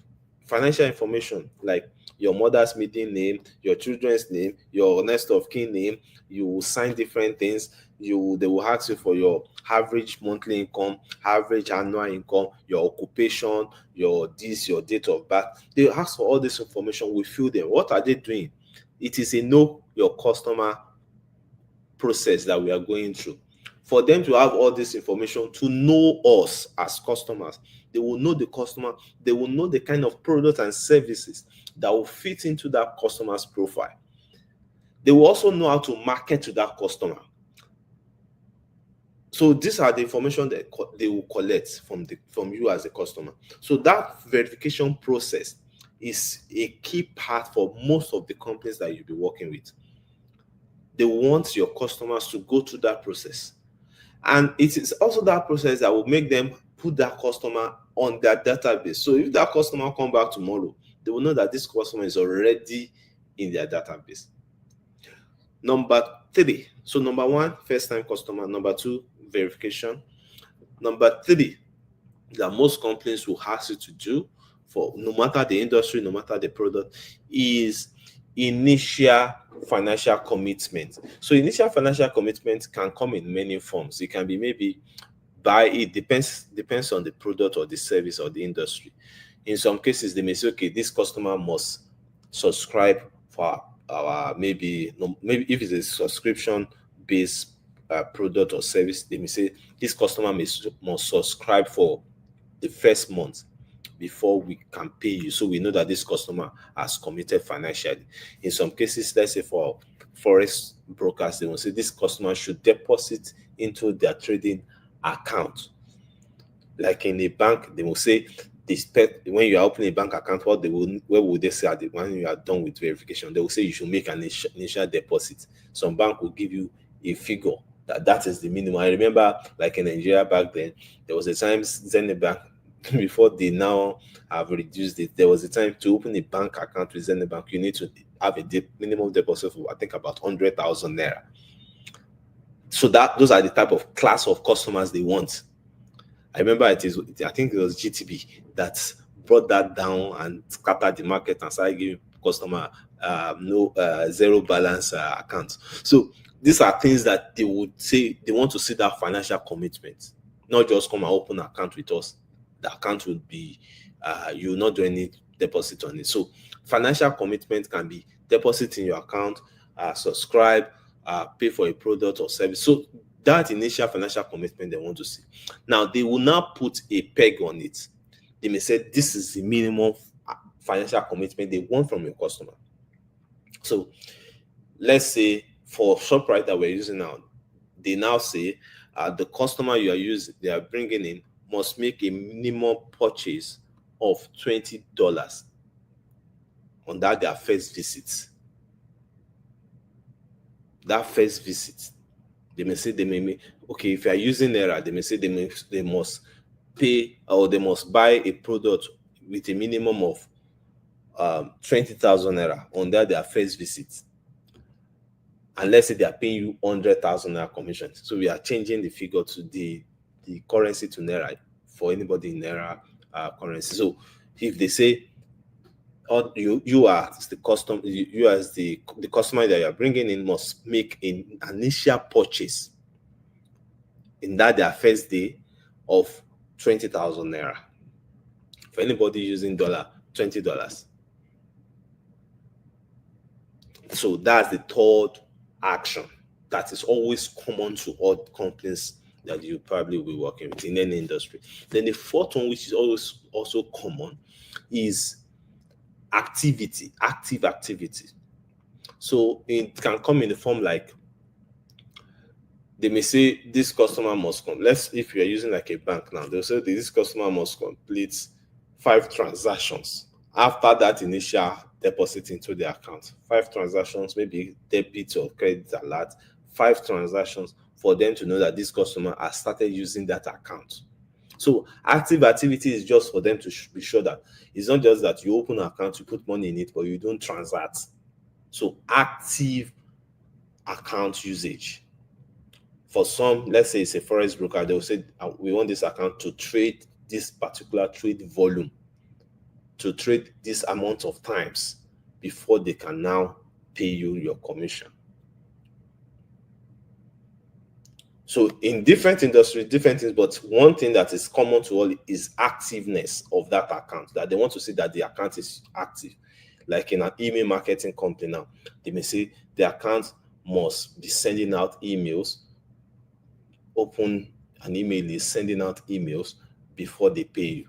financial information, like your mother's maiden name, your children's name, your next of kin name. You will sign different things. They will ask you for your average monthly income, average annual income, your occupation, your date of birth. They ask for all this information. We fill them. What are they doing? It is a know your customer process that we are going through. For them to have all this information, to know us as customers, they will know the customer, they will know the kind of products and services that will fit into that customer's profile. They will also know how to market to that customer. So these are the information that they will collect from you as a customer. So that verification process is a key part for most of the companies that you'll be working with. They want your customers to go through that process. And it is also that process that will make them put that customer on their database. So if that customer come back tomorrow, they will know that this customer is already in their database. Number 3. So number 1, first-time customer. Number 2, verification. Number 3, that most companies will ask you to do, for no matter the industry, no matter the product, is initial financial commitment. So initial financial commitment can come in many forms. It can be maybe depends on the product or the service or the industry. In some cases, they may say, okay, this customer must subscribe for our maybe if it's a subscription based product or service, they may say this customer must subscribe for the first month before we can pay you, so we know that this customer has committed financially. In some cases, let's say for forex brokers, they will say this customer should deposit into their trading account. Like in a bank, they will say when you are opening a bank account, where would they say when you are done with verification? They will say you should make an initial deposit. Some bank will give you a figure that is the minimum. I remember, like in Nigeria back then, there was a time Zenith Bank, before they now have reduced it, there was a time to open a bank account with Zenith Bank, you need to have a minimum deposit of, I think, about 100,000 naira. So those are the type of class of customers they want. I remember I think it was GTB that brought that down and scattered the market and started giving customer zero balance account. So these are things that they would say they want to see, that financial commitment, not just come and open an account with us. The account would be you will not do any deposit on it. So financial commitment can be deposit in your account, subscribe, pay for a product or service. So that initial financial commitment they want to see. Now they will now put a peg on it. They may say this is the minimum financial commitment they want from your customer. So let's say for ShopRite that we're using now, they now say the customer they are bringing in must make a minimum purchase of $20 on their first visit. That first visit, they may say okay, if you are using Naira, they may say they must pay, or they must buy a product with a minimum of 20,000 Naira on their first visit. And let's say they are paying you 100,000 Naira commission. So we are changing the figure to the currency to Naira for anybody in Naira currency. So if they say, you as the customer that you are bringing in must make an initial purchase in their first day of 20,000 Naira. For anybody using $20. So that's the third action that is always common to all companies that you probably will be working with in any industry. Then the fourth one, which is always also common, is active activity. So it can come in the form like, they may say this customer must come. If you're using like a bank now, they'll say this customer must complete 5 transactions after that initial deposit into the account. 5 transactions, maybe debit or credit alert, 5 transactions for them to know that this customer has started using that account. So active activity is just for them to be sure that it's not just that you open an account, you put money in it, but you don't transact. So active account usage. For some, let's say it's a forex broker, they will say we want this account to trade this particular trade volume, to trade this amount of times before they can now pay you your commission. So in different industries, different things, but one thing that is common to all is activeness of that account, that they want to see that the account is active. Like in an email marketing company now, they may say the account must be sending out emails, open an email list, sending out emails before they pay you.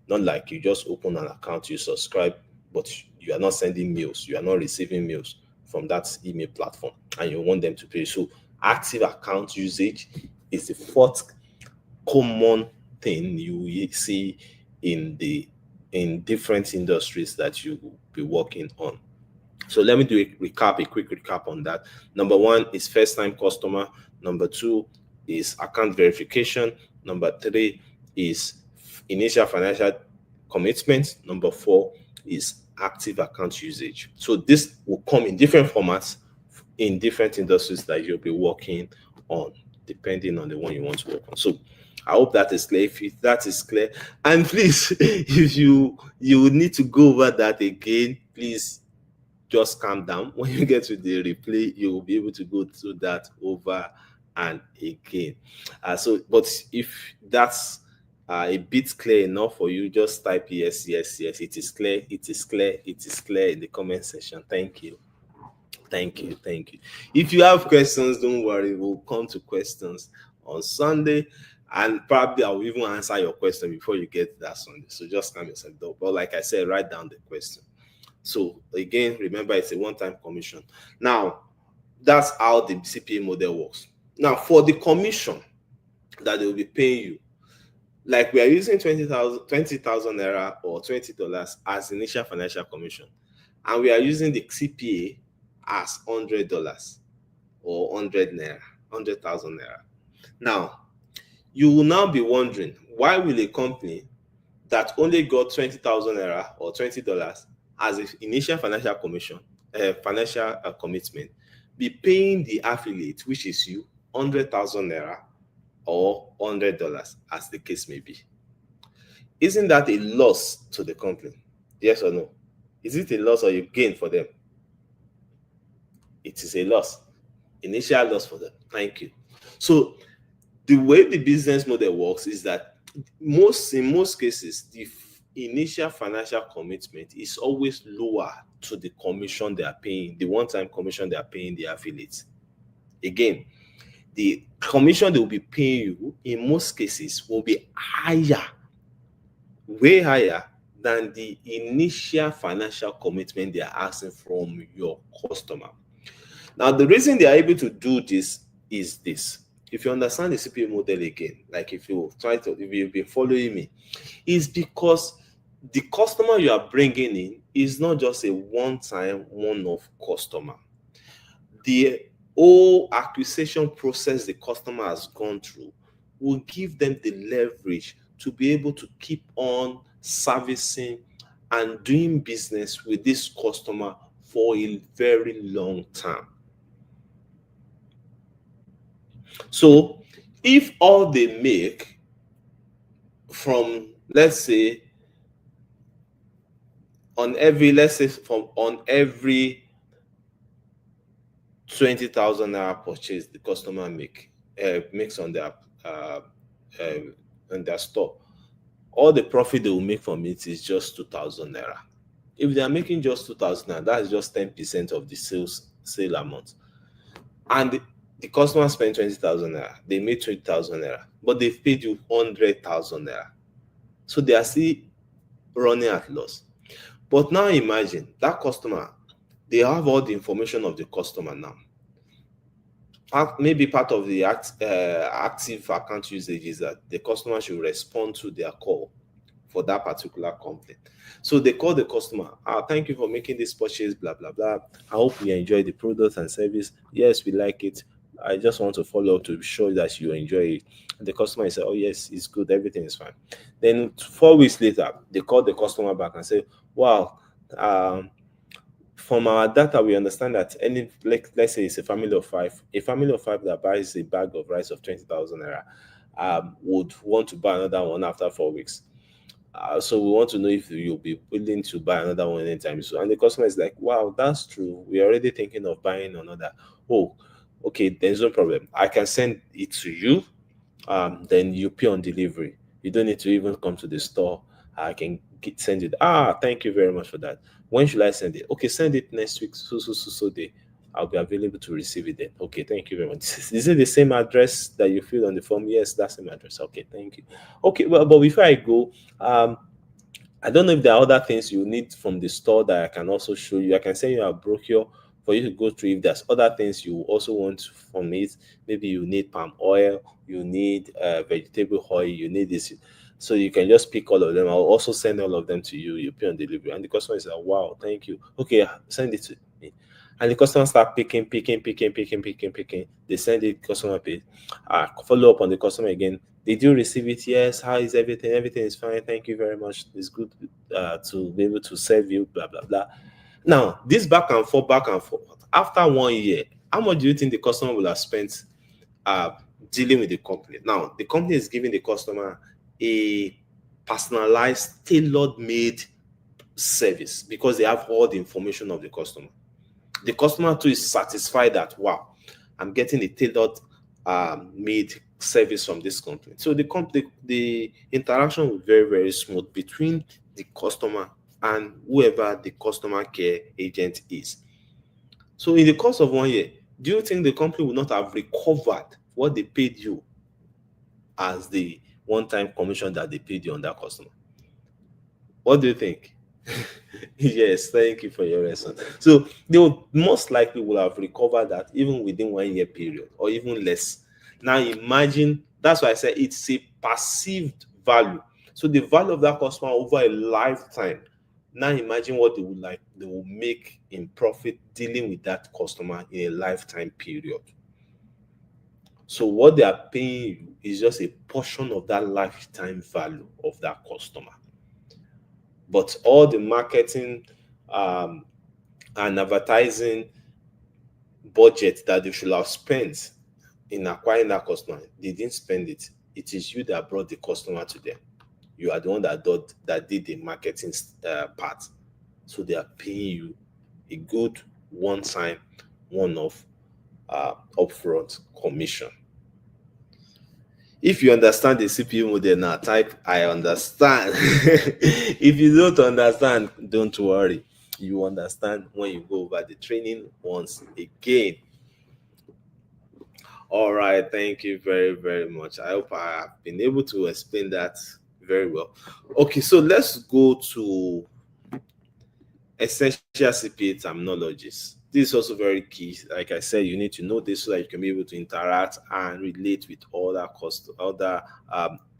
Not like you just open an account, you subscribe, but you are not sending mails, you are not receiving mails from that email platform, and you want them to pay. So active account usage is the fourth common thing you see in different industries that you will be working on. So let me do a quick recap on that. Number 1 is first-time customer. Number 2 is account verification. Number 3 is initial financial commitment. Number 4 is active account usage. So this will come in different formats in different industries that you'll be working on, depending on the one you want to work on. So I hope that is clear. If that is clear, and please, if you need to go over that again, please just calm down. When you get to the replay, you will be able to go through that over and again. But if that's a bit clear enough for you, just type yes, it is clear, it is clear, it is clear in the comment section. Thank you. Thank you. Thank you. If you have questions, don't worry. We'll come to questions on Sunday. And probably I'll even answer your question before you get to that Sunday. So just calm yourself down. But like I said, write down the question. So again, remember it's a one-time commission. Now, that's how the CPA model works. Now, for the commission that they will be paying you, like we are using 20,000 naira or $20 as initial financial commission, and we are using the CPA as $100 or 100,000 naira. Now, you will now be wondering, why will a company that only got 20,000 naira or $20 as an initial financial commission, financial commitment, be paying the affiliate, which is you, 100,000 naira or $100, as the case may be? Isn't that a loss to the company? Yes or no? Is it a loss or a gain for them? It is a loss. Initial loss for them. Thank you. So the way the business model works is that in most cases, the initial financial commitment is always lower to the commission they are paying, the one-time commission they are paying the affiliates. Again, the commission they will be paying you in most cases will be higher, way higher than the initial financial commitment they are asking from your customer. Now, the reason they are able to do this is this. If you understand the CPA model again, like if you've been following me, is because the customer you are bringing in is not just a one-time, one-off customer. The whole acquisition process the customer has gone through will give them the leverage to be able to keep on servicing and doing business with this customer for a very long time. So if all they make from, let's say, on every 20,000 naira purchase the customer makes on their store, all the profit they will make from it is just 2,000 naira. If they are making just 2,000 naira, that's just 10% of the sale amount. And the customer spent 20,000 naira, they made 20,000 naira, but they've paid you 100,000 naira. So they are still running at loss. But now imagine that customer, they have all the information of the customer now. Maybe part of the active account usage is that the customer should respond to their call for that particular complaint. So they call the customer, thank you for making this purchase, blah, blah, blah. I hope you enjoy the product and service. Yes, we like it. I just want to follow up to be sure that you enjoy it. And the customer says, oh, yes, it's good. Everything is fine. Then 4 weeks later, they call the customer back and say, wow, from our data, we understand that let's say it's a family of five that buys a bag of rice of 20,000 naira would want to buy another one after 4 weeks. So we want to know if you'll be willing to buy another one anytime soon. And the customer is like, wow, that's true. We're already thinking of buying another. Oh, okay, there's no problem. I can send it to you. Then you pay on delivery. You don't need to even come to the store. I can send it. Thank you very much for that. When should I send it? Okay, send it next week. So day. I'll be available to receive it then. Okay, thank you very much. Is it the same address that you filled on the form? Yes, that's the same address. Okay, thank you. Okay, well, but before I go, I don't know if there are other things you need from the store that I can also show you. I can send you a brochure for you to go through. If there's other things you also want from it, maybe you need palm oil, you need vegetable oil, you need this. So you can just pick all of them. I'll also send all of them to you. You pay on delivery. And the customer is like, wow, thank you. Okay, send it to me. And the customer start picking. They send it, customer pay. Follow up on the customer again. Did you receive it? Yes. How is everything? Everything is fine. Thank you very much. It's good to be able to serve you, blah, blah, blah. Now, this back and forth. After 1 year, how much do you think the customer will have spent dealing with the company? Now, the company is giving the customer a personalized, tailor-made service because they have all the information of the customer. The customer too is satisfied that, wow, I'm getting a tailored made service from this company. So the interaction will be very, very smooth between the customer and whoever the customer care agent is. So in the course of 1 year, do you think the company will not have recovered what they paid you as the one-time commission that they paid you on that customer? What do you think? Yes, thank you for your response. So they will most likely will have recovered that even within 1 year period or even less. Now imagine, that's why I said it's a perceived value. So the value of that customer over a lifetime. Now imagine what they will make in profit dealing with that customer in a lifetime period. So what they are paying you is just a portion of that lifetime value of that customer. But all the marketing um, and advertising budget that they should have spent in acquiring that customer, they didn't spend it. It is you that brought the customer to them. You are the one that did the marketing part. So they are paying you a good one-time, one-off upfront commission. If you understand the CPA model now, type I understand. If you don't understand, don't worry. You understand when you go over the training once again. All right, thank you very, very much. I hope I have been able to explain that very well. Okay, so let's go to essential CPA terminologies. This is also very key. Like I said, you need to know this so that you can be able to interact and relate with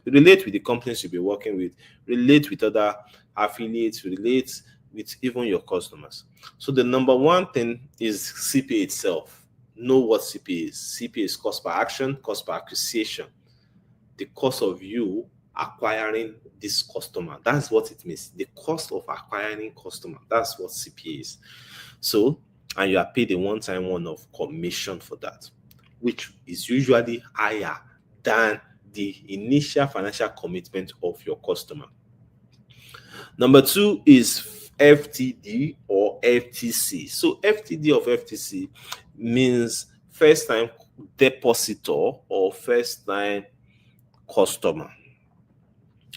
relate with the companies you'll be working with, relate with other affiliates, relate with even your customers. So the number one thing is CPA itself. Know what CPA is. CPA is cost per action, cost per acquisition. The cost of you acquiring this customer. That's what it means. The cost of acquiring customer. That's what CPA is. So, and you are paid a one-time one-off commission for that, which is usually higher than the initial financial commitment of your customer. Number two is FTD or FTC. So FTD of FTC means first time depositor or first time customer.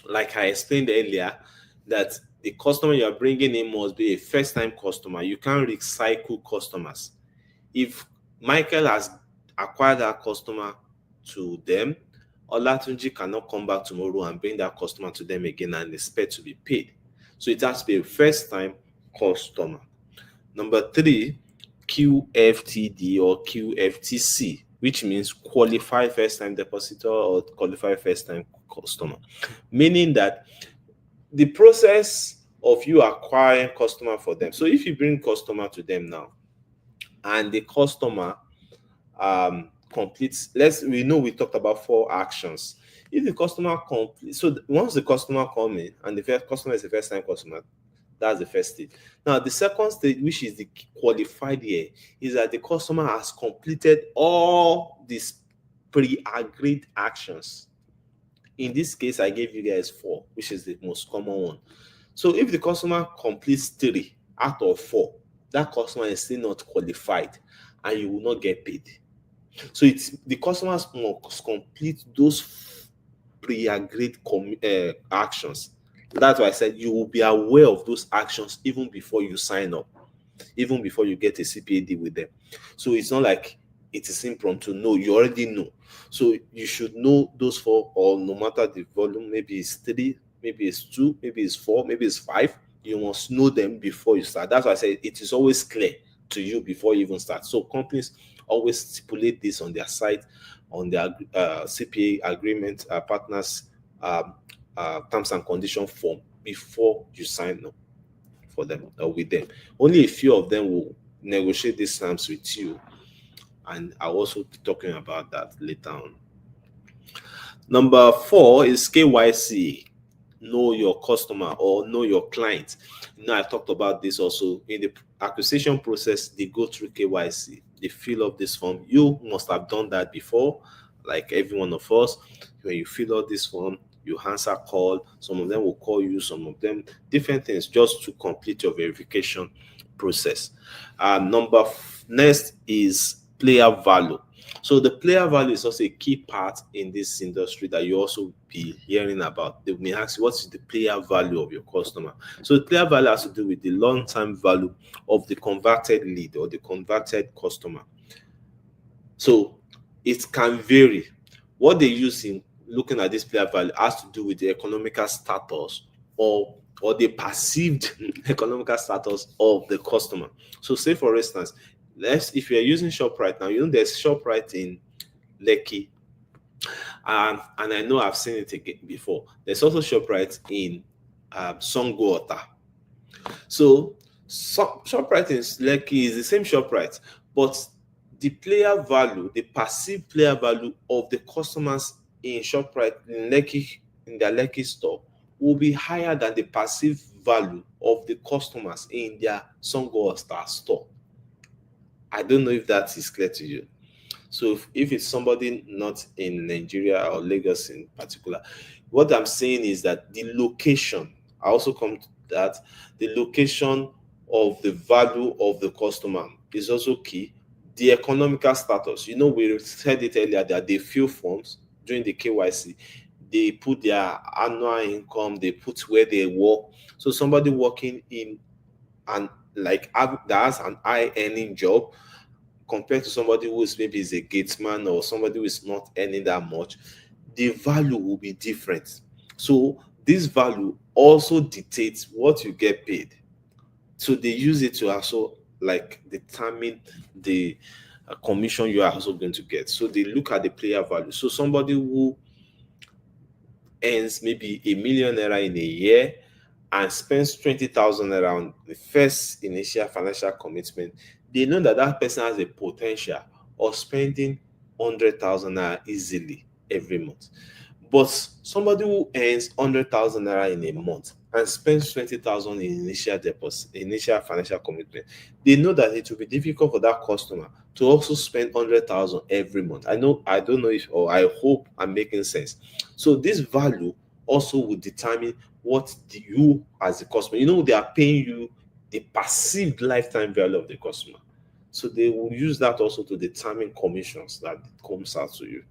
Like I explained earlier, that the customer you are bringing in must be a first time customer. You can't recycle customers. If Michael has acquired that customer to them, Olatunji cannot come back tomorrow and bring that customer to them again and expect to be paid. So it has to be a first time customer. Number three, QFTD or QFTC, which means qualified first time depositor or qualified first time customer, meaning that the process of you acquiring customer for them. So if you bring customer to them now and the customer completes, we know we talked about 4 actions. If the customer completes, so once the customer comes in and the first customer is a first time customer, that's the first stage. Now the second stage, which is the qualified here, is that the customer has completed all these pre-agreed actions. In this case, I gave you guys 4, which is the most common one. So if the customer completes 3 out of 4, that customer is still not qualified and you will not get paid. So it's the customers must complete those pre-agreed actions. That's why I said you will be aware of those actions even before you sign up, even before you get a CPA deal with them. So it's not like it is impromptu. No, you already know. So you should know those 4, or no matter the volume, maybe it's 3, maybe it's 2, maybe it's 4, maybe it's 5. You must know them before you start. That's why I say it is always clear to you before you even start. So companies always stipulate this on their site, on their CPA agreement, partners terms and condition form before you sign up for them or with them. Only a few of them will negotiate these terms with you, and I'll also be talking about that later on. Number 4 is KYC. Know your customer or know your client. I talked about this also in the acquisition process. They go through KYC. They fill up this form. You must have done that before, like every one of us. When you fill out this form, you answer call. Some of them will call you, some of them different things, just to complete your verification process. Next is player value. So the player value is also a key part in this industry that you also be hearing about. They may ask you, what is the player value of your customer? So the player value has to do with the long-term value of the converted lead or the converted customer. So it can vary. What they use in looking at this player value has to do with the economical status or the perceived economical status of the customer. So say for instance, if you're using ShopRite now, there's ShopRite in Lekki, and I know I've seen it again before. There's also ShopRite in Songo. So ShopRite in Lekki is the same ShopRite, but the player value, the perceived player value of the customers in ShopRite in Lekki, in their Lekki store, will be higher than the perceived value of the customers in their Songo store. I don't know if that is clear to you. So if it's somebody not in Nigeria or Lagos in particular, what I'm saying is that the location, I also come to that, the location of the value of the customer is also key. The economical status, we said it earlier that they fill forms during the KYC. They put their annual income, they put where they work. So somebody working in and that has an high earning job compared to somebody who is maybe is a gatesman or somebody who is not earning that much, the value will be different. So this value also dictates what you get paid. So they use it to also determine the commission you are also going to get. So they look at the player value. So somebody who earns maybe ₦1 million in a year and spends 20,000 naira on the first initial financial commitment, they know that that person has a potential of spending 100,000 naira easily every month. But somebody who earns 100,000 naira in a month and spends 20,000 in initial financial commitment, they know that it will be difficult for that customer to also spend 100,000 every month. I don't know if, or I hope I'm making sense. So this value also will determine what you as a customer, they are paying you the perceived lifetime value of the customer. So they will use that also to determine commissions that comes out to you.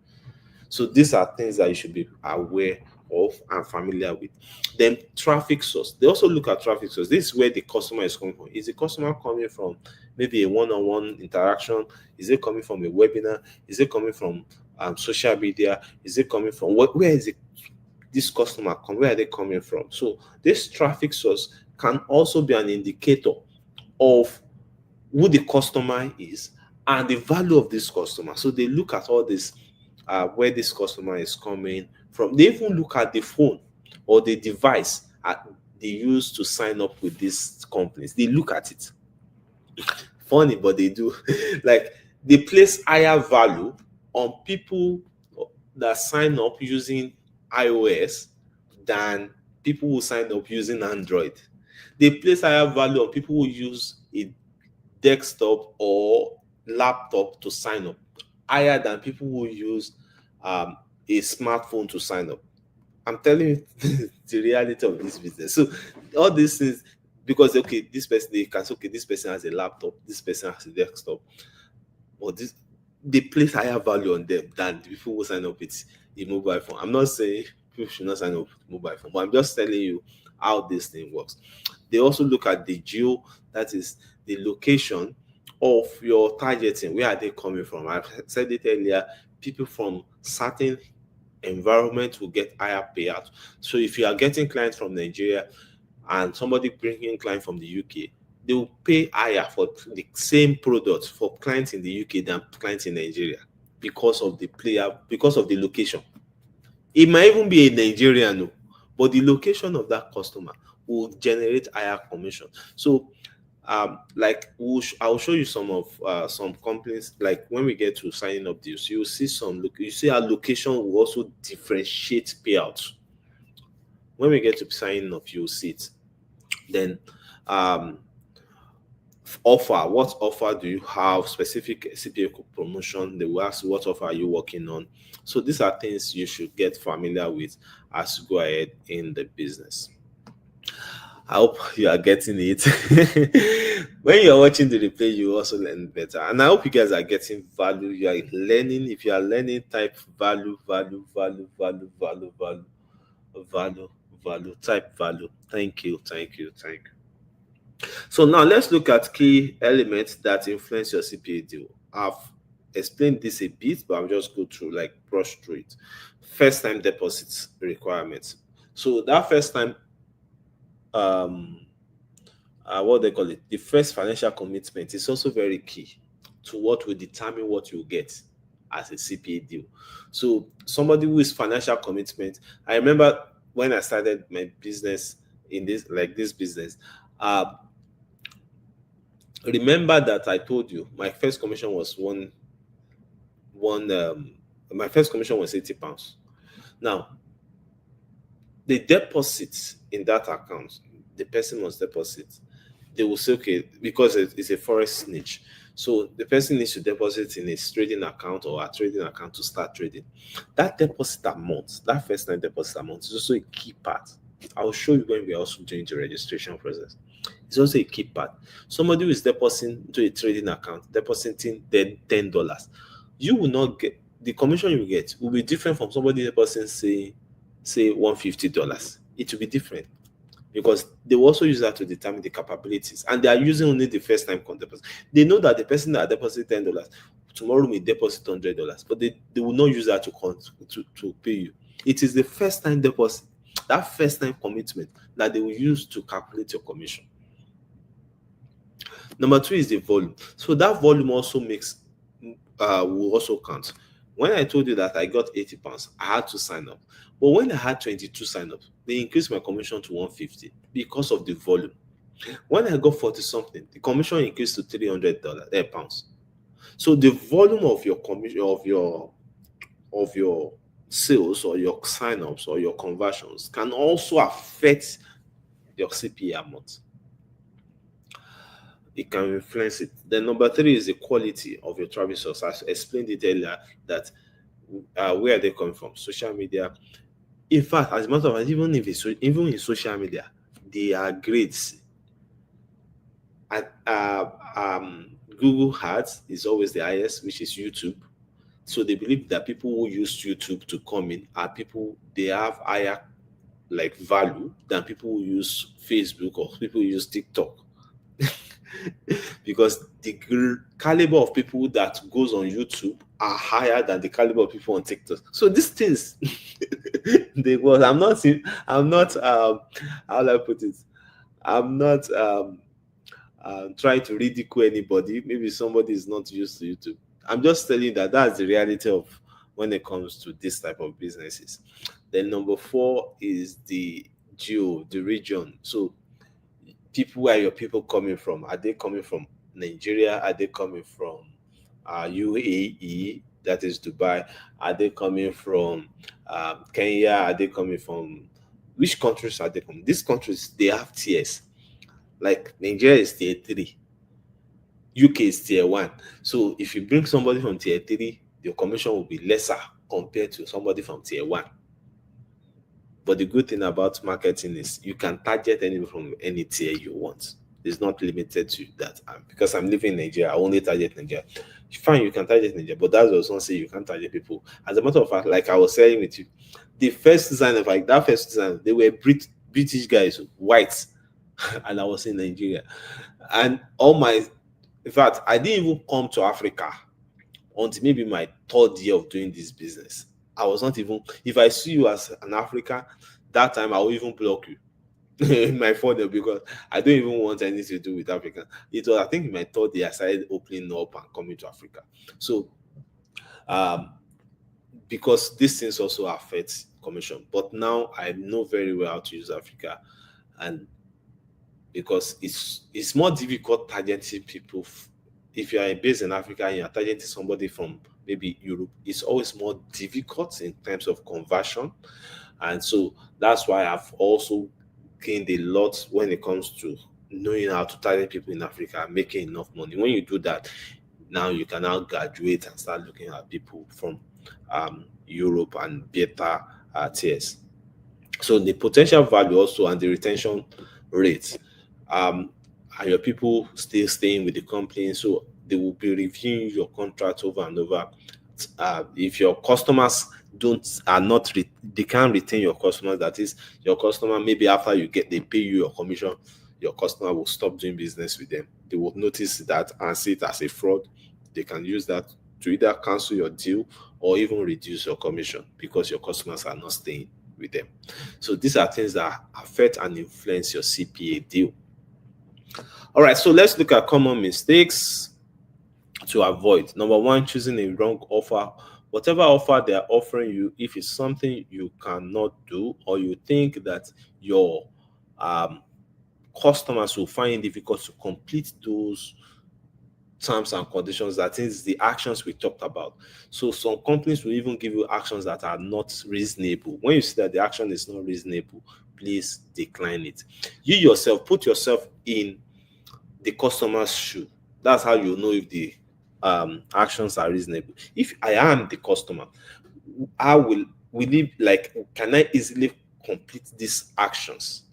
So these are things that you should be aware of and familiar with. Then traffic source. They also look at traffic source. This is where the customer is coming from. Is the customer coming from maybe a one-on-one interaction? Is it coming from a webinar? Is it coming from social media? Is it coming from where is it? This customer come, where are they coming from? So this traffic source can also be an indicator of who the customer is and the value of this customer. So they look at all this, where this customer is coming from. They even look at the phone or the device they use to sign up with these companies. They look at it. Funny, but they do. They place higher value on people that sign up using iOS than people who sign up using Android. They place higher value on people who use a desktop or laptop to sign up, higher than people who use a smartphone to sign up. I'm telling you the reality of this business. So all these things, because this person has a laptop, this person has a desktop, or they place higher value on them than the people who sign up with a mobile phone. I'm not saying people should not sign up with mobile phone, but I'm just telling you how this thing works. They also look at the geo, that is the location of your targeting. Where are they coming from? I said it earlier, people from certain environment will get higher payout. So if you are getting clients from Nigeria and somebody bringing client from the UK, they will pay higher for the same product for clients in the UK than clients in Nigeria because of the location. It might even be a Nigerian, but the location of that customer will generate higher commission. So I'll show you some of some companies. Like when we get to signing up deals, you see our location will also differentiate payouts. When we get to signing up, you'll see it. Then what offer do you have? Specific CPA promotion, they will ask what offer are you working on. So these are things you should get familiar with as you go ahead in the business. I hope you are getting it. When you're watching the replay, you also learn better. And I hope you guys are getting value. You are learning. If you are learning, type value, value, value, value, value, value, value, value, type value. Thank you, thank you, thank you. So now let's look at key elements that influence your CPA deal. I've explained this a bit, but I'll just go through, like brush through it. First time deposits requirements. So that first time, what they call it, the first financial commitment is also very key to what will determine what you get as a CPA deal. So somebody who is financial commitment, I remember when I started my business in this business, remember that I told you my first commission was my first commission was £80. Now, the deposits in that account, the person must deposit. They will say, okay, because it's a forex niche. So the person needs to deposit in his trading account or a trading account to start trading. That deposit amount, that first time deposit amount is also a key part. I'll show you when we're also doing the registration process. It's also a key part. Somebody who is depositing to a trading account, depositing $10, you will not get the commission you get will be different from somebody depositing say $150. It will be different because they will also use that to determine the capabilities, and they are using only the first time deposit. They know that the person that deposited $10 tomorrow may deposit $100, but they will not use that to pay you. It is the first time deposit, that first time commitment, that they will use to calculate your commission. Number two is the volume. So that volume also will also count. When I told you that I got £80, I had to sign up. But when I had 22 sign ups, they increased my commission to 150 because of the volume. When I got 40 something, the commission increased to £300 pounds. So the volume of your commission of your sales or your sign ups or your conversions can also affect your CPA amount. It can influence it. Then number three is the quality of your traffic source. I explained it earlier that where are they coming from? Social media. In fact, as a matter of fact, even in social media, they are grades. Google Ads is always the highest, which is YouTube. So they believe that people who use YouTube to come in are people, they have higher like value than people who use Facebook or people who use TikTok. Because the caliber of people that goes on YouTube are higher than the caliber of people on TikTok. So these things, I'm not how do I put it? I'm not trying to ridicule anybody. Maybe somebody is not used to YouTube. I'm just telling you that that's the reality of when it comes to this type of businesses. Then number four is the region. So where are your people coming from? Are they coming from Nigeria? Are they coming from UAE, that is Dubai? Are they coming from Kenya? Are they coming from which countries are they from? These countries, they have tiers. Like Nigeria is tier 3, UK is tier 1. So if you bring somebody from tier 3, your commission will be lesser compared to somebody from tier 1. But the good thing about marketing is you can target anyone from any tier you want. It's not limited to that. Because I'm living in Nigeria, I only target Nigeria. Fine, you can target Nigeria, but that does not say you can't target people. As a matter of fact, like I was saying with you, the first designer, like that first designer, they were British guys, whites, and I was in Nigeria. And in fact, I didn't even come to Africa until maybe my third year of doing this business. I was not even, if I see you as an African, that time I will even block you in my phone because I don't even want anything to do with Africa. It was, I think, in my third year I started opening up and coming to Africa. So, because these things also affect commission, but now I know very well how to use Africa, and because it's more difficult targeting people. If you are based in Africa and you're targeting somebody from maybe Europe, it's always more difficult in terms of conversion. And so that's why I've also gained a lot when it comes to knowing how to target people in Africa and making enough money. When you do that, now you can now graduate and start looking at people from Europe and better tiers. So the potential value also and the retention rate. Are your people still staying with the company? So they will be reviewing your contract over and over. If your customers don't are not they can't retain your customers, that is, your customer, maybe after they pay you your commission, your customer will stop doing business with them. They will notice that and see it as a fraud. They can use that to either cancel your deal or even reduce your commission because your customers are not staying with them. So these are things that affect and influence your CPA deal. All right, so let's look at common mistakes to avoid. Number one, choosing a wrong offer. Whatever offer they are offering you, if it's something you cannot do or you think that your customers will find it difficult to complete those terms and conditions, that is the actions we talked about. So some companies will even give you actions that are not reasonable. When you see that the action is not reasonable, please decline it. You yourself, put yourself in the customer's shoe. That's how you know if the actions are reasonable. If I am the customer, can I easily complete these actions?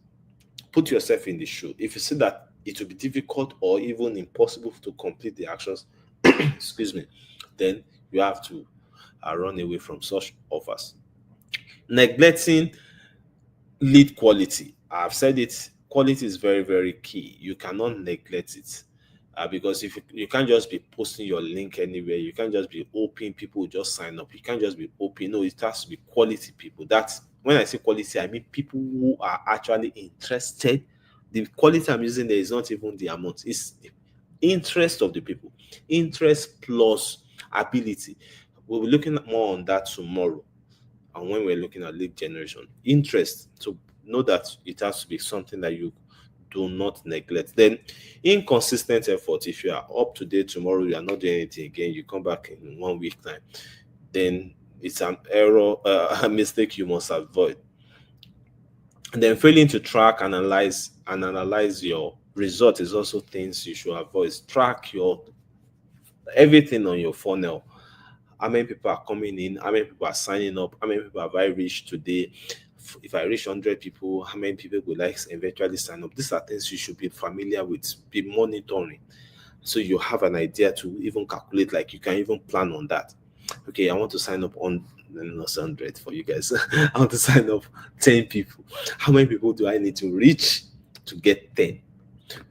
Put yourself in the shoe. If you see that it will be difficult or even impossible to complete the actions, excuse me, then you have to run away from such offers. Neglecting lead quality. I've said it, quality is very, very key. You cannot neglect it. Because if you can't just be posting your link anywhere, you can't just be hoping people will just sign up. You can't just be hoping. No, it has to be quality people. That's when I say quality, I mean people who are actually interested. The quality I'm using there is not even the amount, it's the interest of the people. Interest plus ability. We'll be looking more on that tomorrow. And when we're looking at lead generation, interest, to know that it has to be something that you do not neglect. Then inconsistent effort. If you are up to date tomorrow, you are not doing anything again, you come back in 1 week time, then it's an error, a mistake you must avoid. And then failing to track and analyze your result is also things you should avoid. Track your everything on your funnel. How many people are coming in? How many people are signing up? How many people have I reached today? If I reach 100 people, how many people would like eventually sign up? These are things you should be familiar with, be monitoring, so you have an idea to even calculate. Like you can even plan on that. Okay, I want to sign up on not 100 for you guys. I want to sign up 10 people. How many people do I need to reach to get 10?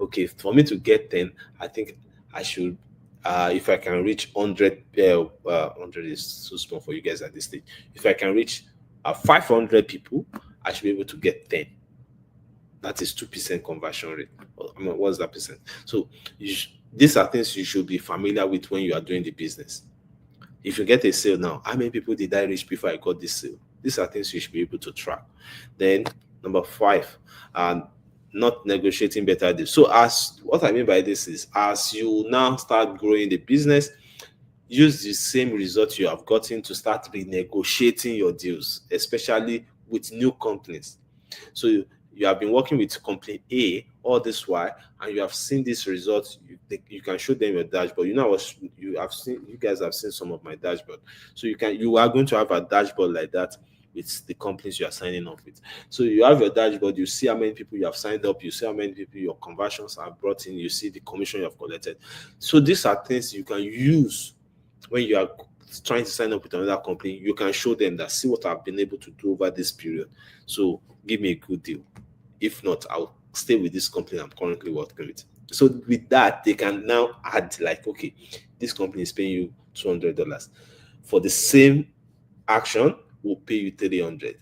Okay, for me to get 10, I think I should, if I can reach 100, 100 is too small for you guys at this stage. If I can reach 500 people, I should be able to get 10. That is 2% conversion rate. What's that percent? So these are things you should be familiar with when you are doing the business. If you get a sale now, how many people did I reach before I got this sale? These are things you should be able to track. Then number 5, not negotiating better deals. So as what I mean by this is, as you now start growing the business, use the same result you have gotten to start renegotiating your deals, especially with new companies. So you have been working with company A all this while, and you have seen this result. You can show them your dashboard. You know what you guys have seen some of my dashboard. So you are going to have a dashboard like that with the companies you are signing up with. So you have your dashboard, you see how many people you have signed up, you see how many people your conversions have brought in, you see the commission you have collected. So these are things you can use when you are trying to sign up with another company. You can show them that, see what I've been able to do over this period. So give me a good deal. If not, I'll stay with this company I'm currently working with. So with that, they can now add like, okay, this company is paying you $200 for the same action. Will pay you 300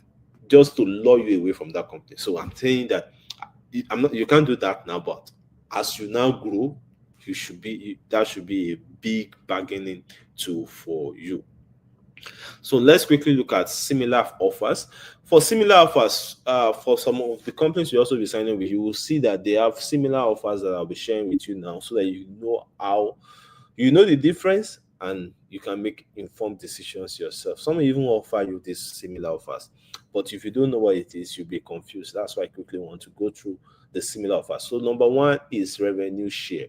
just to lure you away from that company. So I'm saying that you can't do that now, but as you now grow, that should be a big bargaining tool for you. So let's quickly look at similar offers. For similar offers, for some of the companies you also be signing with, you will see that they have similar offers that I'll be sharing with you now, so that you know the difference and you can make informed decisions yourself. Some even offer you these similar offers, but if you don't know what it is, you'll be confused. That's why I quickly want to go through the similar offers. So number 1 is revenue share.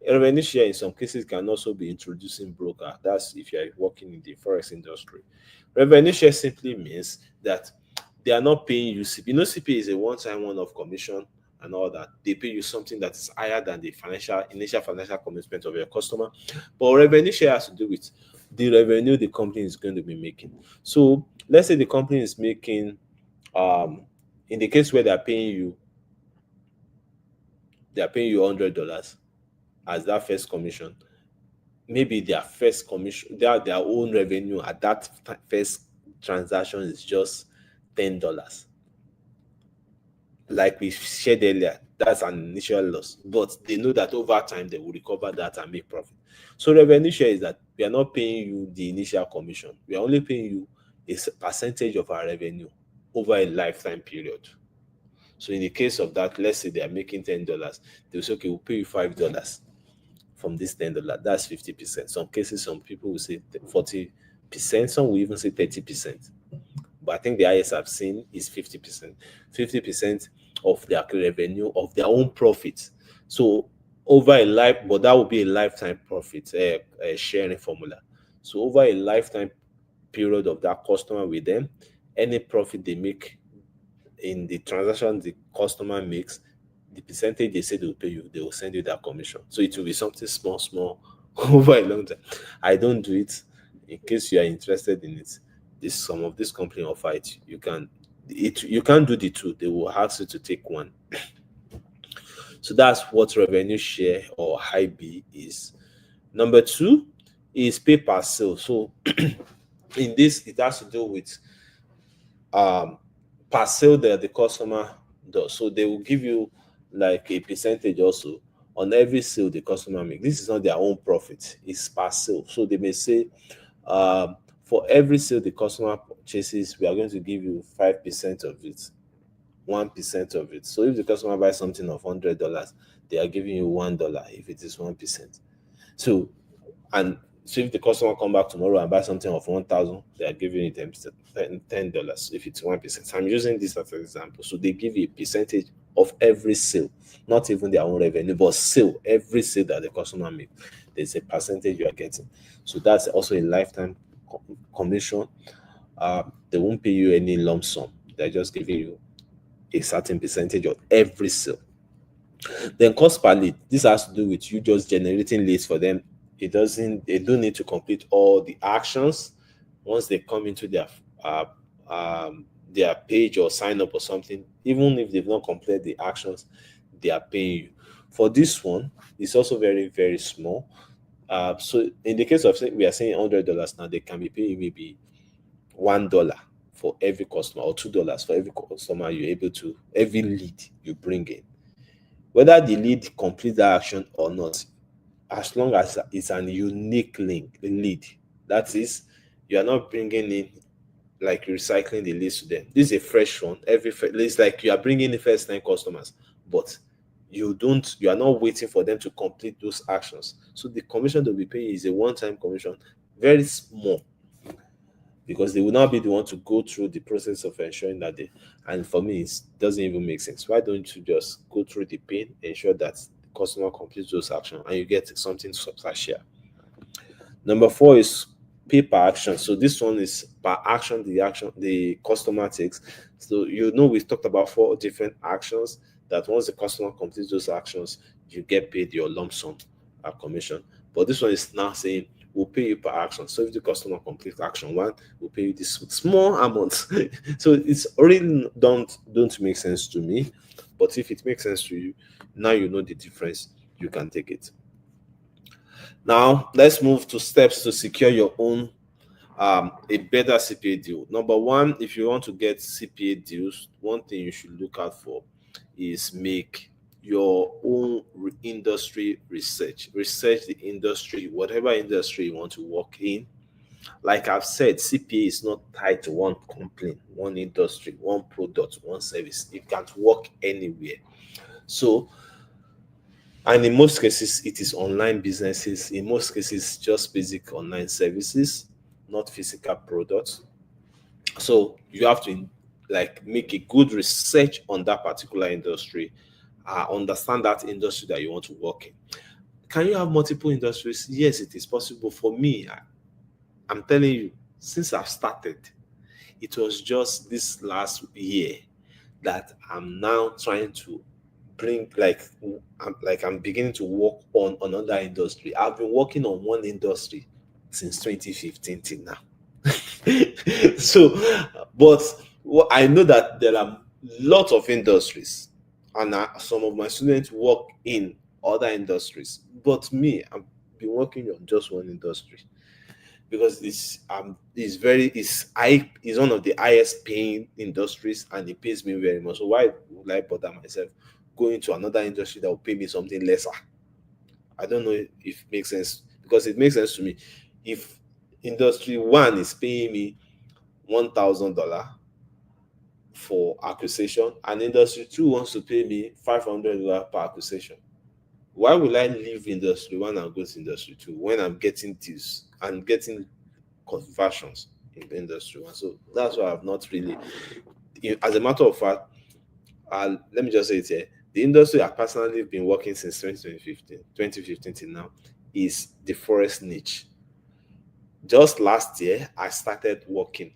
A revenue share in some cases can also be introducing broker. That's if you are working in the forex industry. Revenue share simply means that they are not paying you CPA. CPA is a one-time one-off commission, and all that. They pay you something that is higher than the initial financial commitment of your customer. But revenue share has to do with the revenue the company is going to be making. So let's say the company is making, in the case where they are paying you $100 as that first commission. Maybe their first commission, their own revenue at that first transaction is just $10. Like we shared earlier, that's an initial loss, but they know that over time they will recover that and make profit. So revenue share is that we are not paying you the initial commission, we are only paying you a percentage of our revenue over a lifetime period. So in the case of that, let's say they are making $10, they'll say, okay, we'll pay you $5 from this $10. That's 50%. Some cases, some people will say 40%, some will even say 30%. But I think the highest I've seen is 50%. 50% of their revenue, of their own profit. So over a life, but that would be a lifetime profit, a sharing formula. So over a lifetime period of that customer with them, any profit they make in the transaction the customer makes, the percentage they say they will pay you, they will send you that commission. So it will be something small over a long time. I don't do it. In case you are interested in it, some of this company offer it. You can't do the two. They will ask you to take one. So that's what revenue share or high B is. Number two is pay per sale. So in this, it has to do with per sale that the customer does. So they will give you like a percentage also on every sale the customer makes. This is not their own profit, it's per sale. So they may say, for every sale the customer purchases, we are going to give you 5% of it, 1% of it. So if the customer buys something of $100, they are giving you $1 if it is 1%. So, and so if the customer come back tomorrow and buy something of 1,000, they are giving you $10 if it's 1%. So I'm using this as an example. So they give you a percentage of every sale, not even their own revenue, but sale, every sale that the customer makes, there's a percentage you are getting. So that's also a lifetime commission. They won't pay you any lump sum. They're just giving you a certain percentage of every sale. Then cost per lead. This has to do with you just generating leads for them. They don't need to complete all the actions. Once they come into their page or sign up or something, even if they've not completed the actions, they are paying you. For this one, it's also very, very small. So in the case of we are saying $100 now, they can be paying maybe $1 for every customer or $2 for every customer you're able to, every lead you bring in. Whether the lead completes that action or not, as long as it's an unique lead, that is, you are not bringing in like recycling the leads to them. This is a fresh one. It's like you are bringing in first time customers, but you are not waiting for them to complete those actions. So the commission they'll be paying is a one-time commission, very small, because they will not be the one to go through the process of ensuring that and for me, it doesn't even make sense. Why don't you just go through the pain, ensure that the customer completes those actions, and you get something substantial? Number four is pay per action. So this one is per action the customer takes. So we've talked about 4 different actions that once the customer completes those actions, you get paid your lump sum commission. But this one is now saying we'll pay you per action. So if the customer completes action 1, we'll pay you this small amount. So it's really don't make sense to me. But if it makes sense to you, now you know the difference, you can take it. Now let's move to steps to secure your own a better CPA deal. Number 1, if you want to get CPA deals, one thing you should look out for is make your own industry research. Research the industry, whatever industry you want to work in. Like I've said, CPA is not tied to one company, one industry, one product, one service. It can't work anywhere. So, and in most cases, it is online businesses. In most cases, just basic online services, not physical products. So you have to make a good research on that particular industry, understand that industry that you want to work in. Can you have multiple industries? Yes, it is possible. For me, I'm telling you, since I've started, it was just this last year that I'm now trying to bring I'm beginning to work on another industry. I've been working on one industry since 2015 till now. So, but I know that there are lots of industries, and some of my students work in other industries. But me, I've been working on just one industry because it's one of the highest paying industries, and it pays me very much. So why would I bother myself going to another industry that will pay me something lesser? I don't know if it makes sense, because it makes sense to me. If industry one is paying me $1,000 for acquisition, and industry two wants to pay me $500 per acquisition, why will I leave industry one and go to industry two when I'm getting deals and getting conversions in the industry one? So that's why I've not really, as a matter of fact, let me just say it here. The industry I personally been working since 2015 till now is the forest niche. Just last year, I started working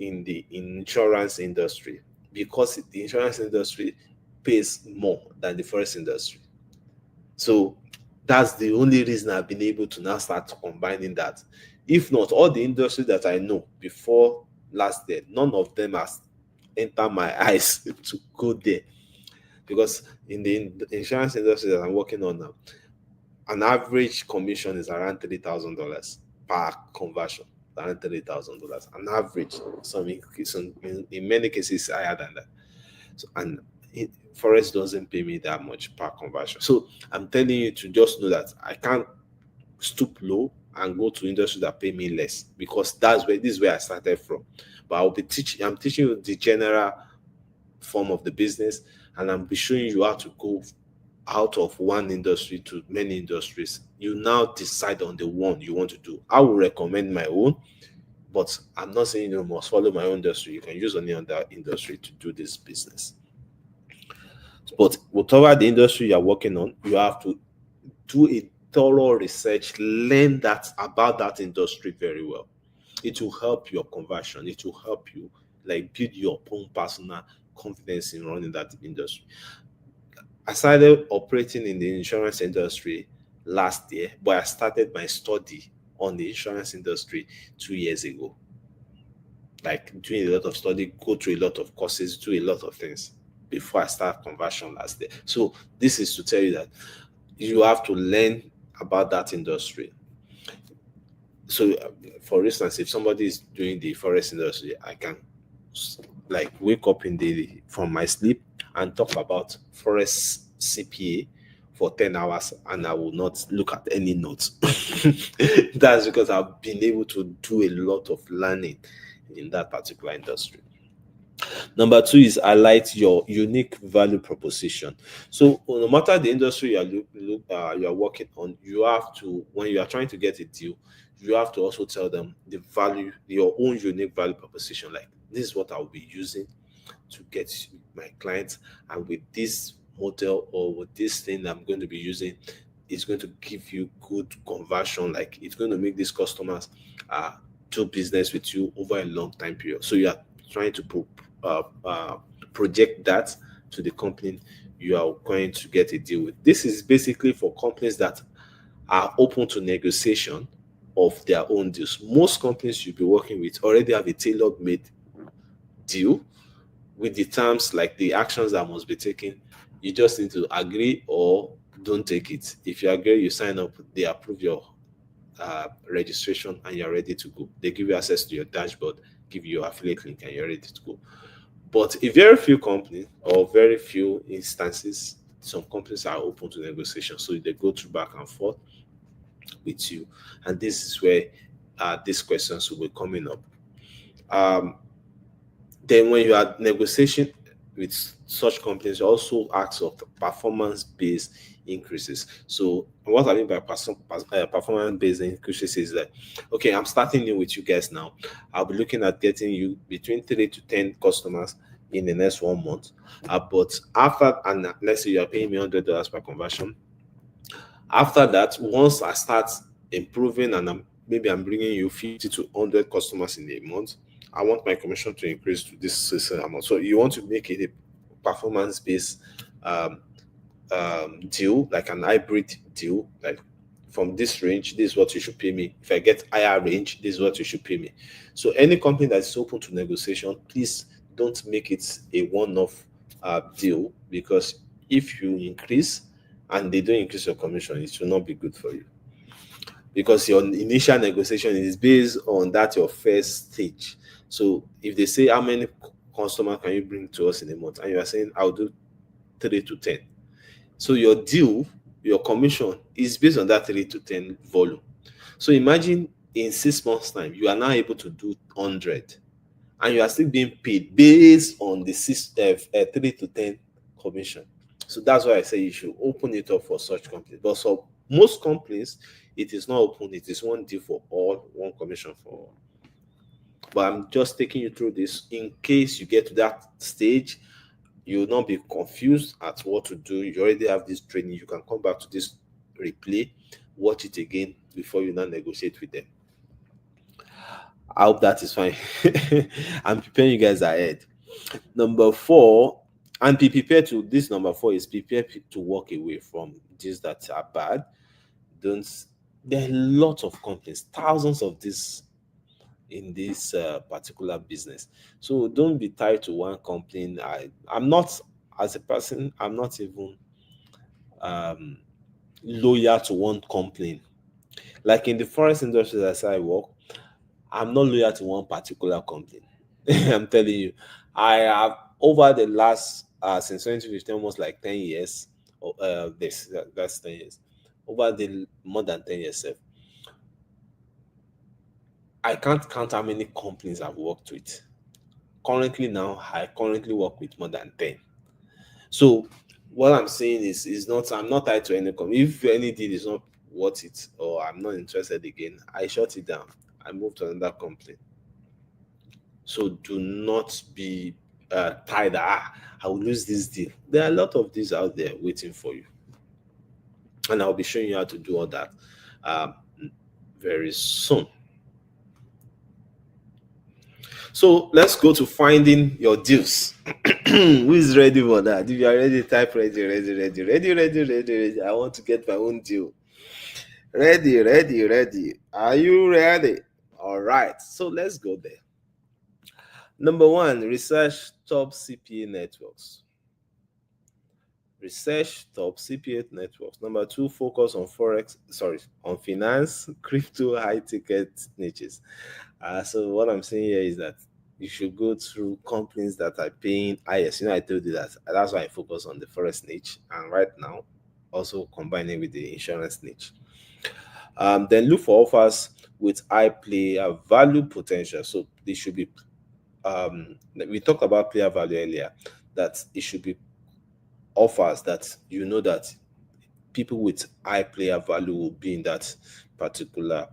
in the insurance industry because the insurance industry pays more than the forest industry. So that's the only reason I've been able to now start combining that. If not, all the industry that I know before last year, none of them has entered my eyes to go there. Because in the insurance industry that I'm working on now, an average commission is around $3,000 per conversion. Around $3,000, an average. In many cases higher than that. So, and Forex doesn't pay me that much per conversion. So I'm telling you to just know that I can't stoop low and go to industry that pay me less, because this is where I started from. But I'm teaching you the general form of the business, and I'm be showing you how to go out of one industry to many industries. You now decide on the one you want to do. I will recommend my own, but I'm not saying you must follow my own industry. You can use any other industry to do this business. But whatever the industry you're working on, you have to do a thorough research, learn that about that industry very well. It will help your conversion. It will help you like build your own personal confidence in running that industry. I started operating in the insurance industry last year, but I started my study on the insurance industry 2 years ago. Like doing a lot of study, go through a lot of courses, do a lot of things before I start conversion last year. So this is to tell you that you have to learn about that industry. So, for instance, if somebody is doing the forest industry, I can like wake up from my sleep and talk about forest CPA for 10 hours, and I will not look at any notes. That's because I've been able to do a lot of learning in that particular industry. Number two is highlight your unique value proposition. So no matter the industry you are working on, you have to, when you are trying to get a deal, you have to also tell them the value, your own unique value proposition. Like, this is what I'll be using to get my clients, and with this model or with this thing I'm going to be using, it's going to give you good conversion. Like, it's going to make these customers do business with you over a long time period. So you are trying to project that to the company you are going to get a deal with. This is basically for companies that are open to negotiation of their own deals. Most companies you'll be working with already have a tailor-made deal with the terms, like the actions that must be taken. You just need to agree or don't take it. If you agree, you sign up, they approve your registration, and you're ready to go. They give you access to your dashboard, give you your affiliate link, and you're ready to go. But a very few companies or very few instances, some companies are open to negotiation. So they go through back and forth with you. And this is where these questions will be coming up. Then when you are negotiating with such companies, you also ask for performance-based increases. So what I mean by performance-based increases is that, okay, I'm starting new with you guys now. I'll be looking at getting you between 3 to 10 customers in the next 1 month. But after, and let's say you are paying me $100 per conversion. After that, once I start improving and maybe I'm bringing you 50 to 100 customers in a month, I want my commission to increase to this amount. So you want to make it a performance-based deal, like an hybrid deal, like from this range, this is what you should pay me. If I get higher range, this is what you should pay me. So any company that is open to negotiation, please don't make it a one-off deal, because if you increase and they don't increase your commission, it will not be good for you, because your initial negotiation is based on that your first stage. So if they say how many customers can you bring to us in a month, and you are saying I'll do 3 to 10, so your deal, your commission is based on that 3 to 10 volume. So imagine in 6 months' time, you are now able to do 100, and you are still being paid based on the 3 to 10 commission. So that's why I say you should open it up for such companies. But for most companies, it is not open. It is one deal for all, one commission for all. But I'm just taking you through this in case you get to that stage, you will not be confused at what to do. You already have this training. You can come back to this replay, watch it again before you now negotiate with them. I hope that is fine. I'm preparing you guys ahead. Number 4, and be prepared to, this number 4 is prepare to walk away from these that are bad. Don't, there are lots of companies, thousands of these in this particular business. So don't be tied to one company. I'm not, as a person, I'm not even loyal to one company. Like in the forest industry as I work, I'm not loyal to one particular company. I'm telling you, I have, over the last since 2015, almost like 10 years. That's 10 years. Over the more than 10 years, I can't count how many companies I've worked with. Currently now, I currently work with more than 10. So what I'm saying is not, I'm not tied to any company. If any deal is not worth it, or I'm not interested again, I shut it down. I move to another company. So do not be tied. I will lose this deal. There are a lot of these out there waiting for you, and I'll be showing you how to do all that um, very soon. So let's go to finding your deals. Who is ready for that? If you are ready, type ready, ready, ready, ready, ready, ready, ready. I want to get my own deal. Ready, ready, ready. Are you ready? All right. So let's go there. Number 1, research top CPA networks. Research top CPA networks. Number 2, focus on on finance, crypto, high ticket niches. So what I'm saying here is that you should go through companies that are paying highest. I told you that. That's why I focus on the forest niche, and right now also combining with the insurance niche. Then look for offers with high player value potential. So they should be. We talked about player value earlier. That it should be offers that that people with high player value will be in that particular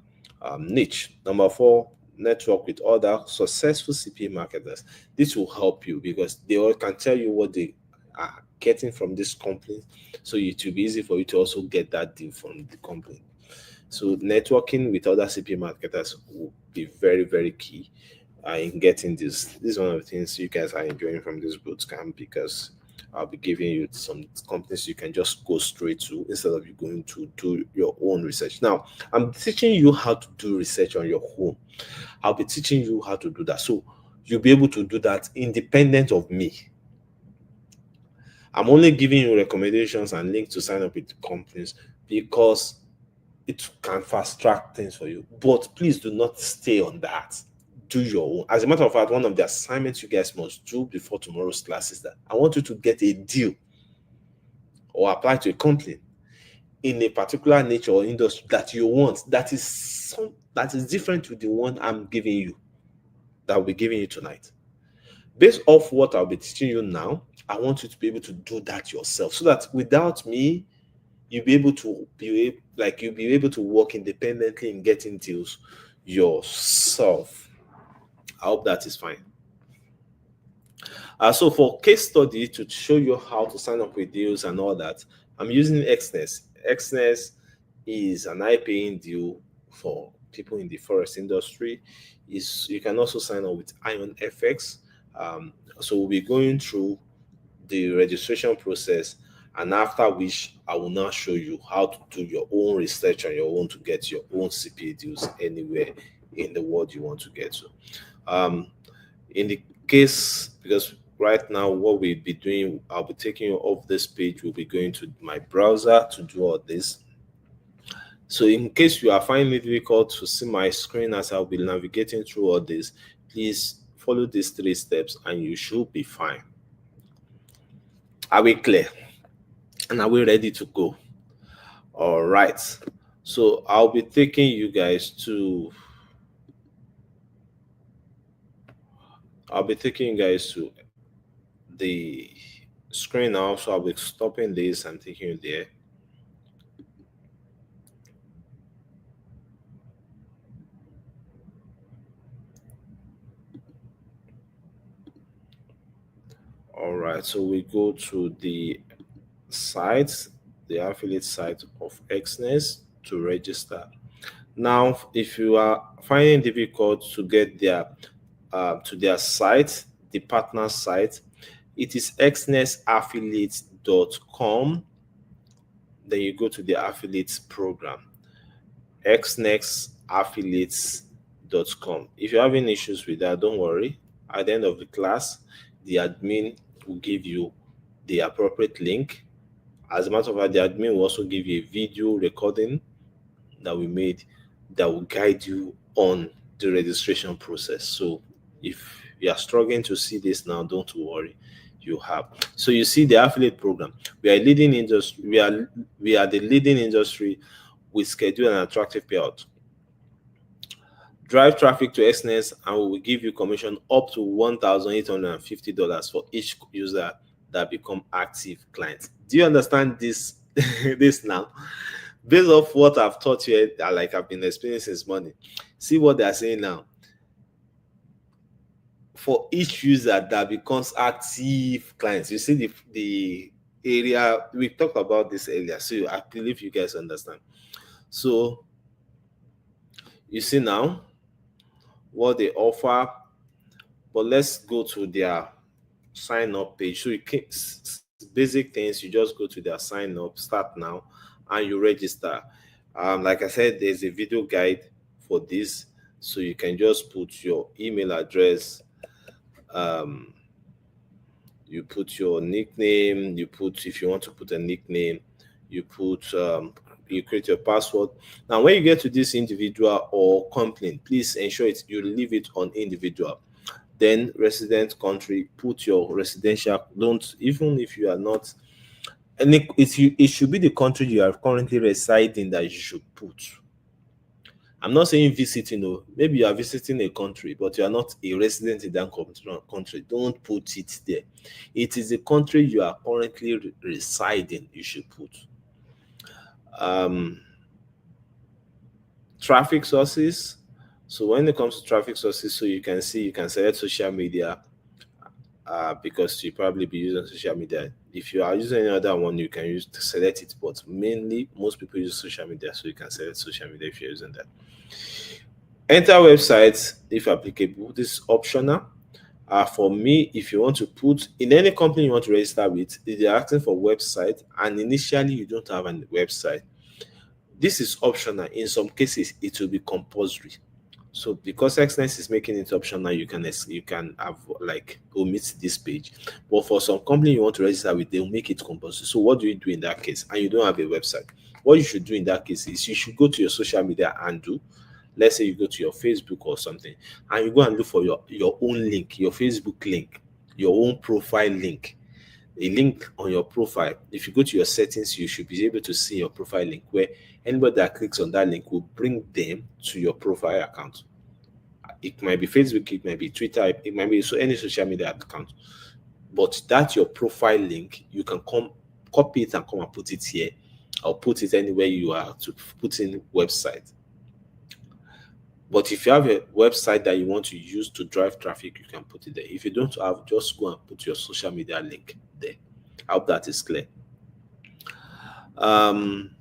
niche. Number 4, network with other successful CPA marketers. This will help you because they all can tell you what they are getting from this company, so it will be easy for you to also get that deal from the company. So networking with other CPA marketers will be very, very key in getting this. This is one of the things you guys are enjoying from this bootcamp, because I'll be giving you some companies you can just go straight to instead of you going to do your own research. Now, I'm teaching you how to do research on your own. I'll be teaching you how to do that. So you'll be able to do that independent of me. I'm only giving you recommendations and links to sign up with companies because it can fast track things for you. But please do not stay on that. Do your own. As a matter of fact, one of the assignments you guys must do before tomorrow's class is that I want you to get a deal or apply to a company in a particular nature or industry that you want, that is different to the one I'm giving you, that I'll be giving you tonight. Based off what I'll be teaching you now, I want you to be able to do that yourself, so that without me, you'll be able to work independently in getting deals yourself. I hope that is fine. So for case study to show you how to sign up with deals and all that, I'm using Xness. Xness is an high-paying deal for people in the forest industry. You can also sign up with Ion FX. So we'll be going through the registration process And after which, I will now show you how to do your own research on your own to get your own CPA deals anywhere in the world you want to get to. In the case, because right now what we'll be doing, I'll be taking you off this page. We'll be going to my browser to do all this. So in case you are finding it difficult to see my screen as I'll be navigating through all this, please follow these 3 steps and you should be fine. Are we clear? And are we ready to go? All right. So I'll be taking you guys to the screen now. So I'll be stopping this and taking you there. All right, so we go to the site, the affiliate site of Xness to register. Now, if you are finding it difficult to get to their site, the partner site, it is xnessaffiliates.com. Then you go to the affiliates program, xnessaffiliates.com. If you're having issues with that, don't worry. At the end of the class, the admin will give you the appropriate link. As a matter of fact, the admin will also give you a video recording that we made that will guide you on the registration process. So if you are struggling to see this now, don't worry, you have. So you see the affiliate program. We are leading industry. We are the leading industry with schedule and attractive payout. Drive traffic to Xness and we will give you commission up to $1,850 for each user that become active clients. Do you understand this? This now? Based off what I've taught you, like I've been explaining since morning. See what they're saying now. For each user that becomes active clients, you see the area we talked about this earlier. So I believe you guys understand. So you see now what they offer, but let's go to their sign up page. So you can, basic things, you just go to their sign up, start now, and you register. Like I said, there's a video guide for this, so you can just put your email address, you put your nickname, you put, if you want to put a nickname, you put you create your password. Now when you get to this individual or company, please ensure you leave it on individual. Then resident country, put your residential. Don't, even if you are not, and it should be the country you are currently residing that you should put. I'm not saying visiting, no. Maybe you are visiting a country, but you are not a resident in that country. Don't put it there. It is the country you are currently residing you should put. Traffic sources. So when it comes to traffic sources, so you can see, you can select social media because you probably be using social media. If you are using any other one, you can use to select it, but mainly most people use social media, so you can select social media if you're using that. Enter websites if applicable. This is optional. For me, if you want to put in any company you want to register with, they're asking for website, and initially you don't have a website. This is optional. In some cases, it will be compulsory. So because Xness is making it optional, you can have like omit this page. But for some company you want to register with, they'll make it compulsory. So what do you do in that case? And you don't have a website. What you should do in that case is you should go to your social media and do. Let's say you go to your Facebook or something, and you go and look for your own link, your Facebook link, your own profile link, a link on your profile. If you go to your settings, you should be able to see your profile link, where anybody that clicks on that link will bring them to your profile account. It might be Facebook, it might be Twitter, it might be any social media account. But that's your profile link. You can come copy it and come and put it here, or put it anywhere you are to put in website. But if you have a website that you want to use to drive traffic, you can put it there. If you don't have, just go and put your social media link there. I hope that is clear. Then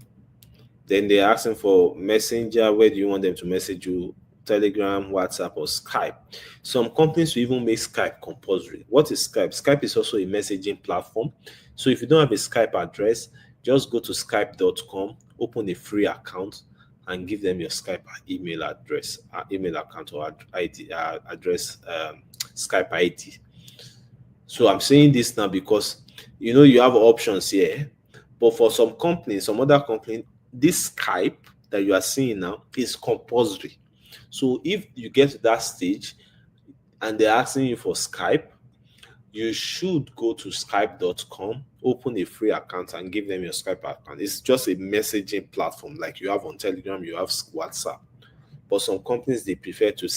they're asking for messenger. Where do you want them to message you? Telegram, WhatsApp, or Skype. Some companies will even make Skype compulsory. What is Skype? Skype is also a messaging platform. So if you don't have a Skype address, just go to skype.com, open a free account, and give them your Skype email address, email account, or ID address, Skype ID. So I'm saying this now because you have options here, but for some companies, some other companies, this Skype that you are seeing now is compulsory. So if you get to that stage and they're asking you for Skype, you should go to skype.com, open a free account, and give them your Skype account. It's just a messaging platform like you have on Telegram, you have WhatsApp. But some companies, they prefer to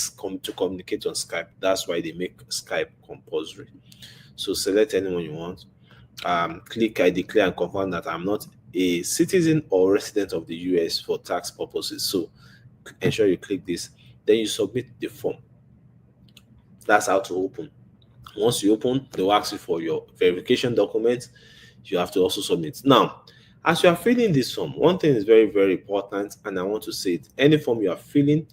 communicate on Skype. That's why they make Skype compulsory. So select anyone you want. Click I declare and confirm that I'm not a citizen or resident of the US for tax purposes. So ensure you click this. Then you submit the form. That's how to open. Once you open, they'll ask you for your verification documents. You have to also submit. Now, as you are filling this form, one thing is very, very important, and I want to say it. Any form you are filling,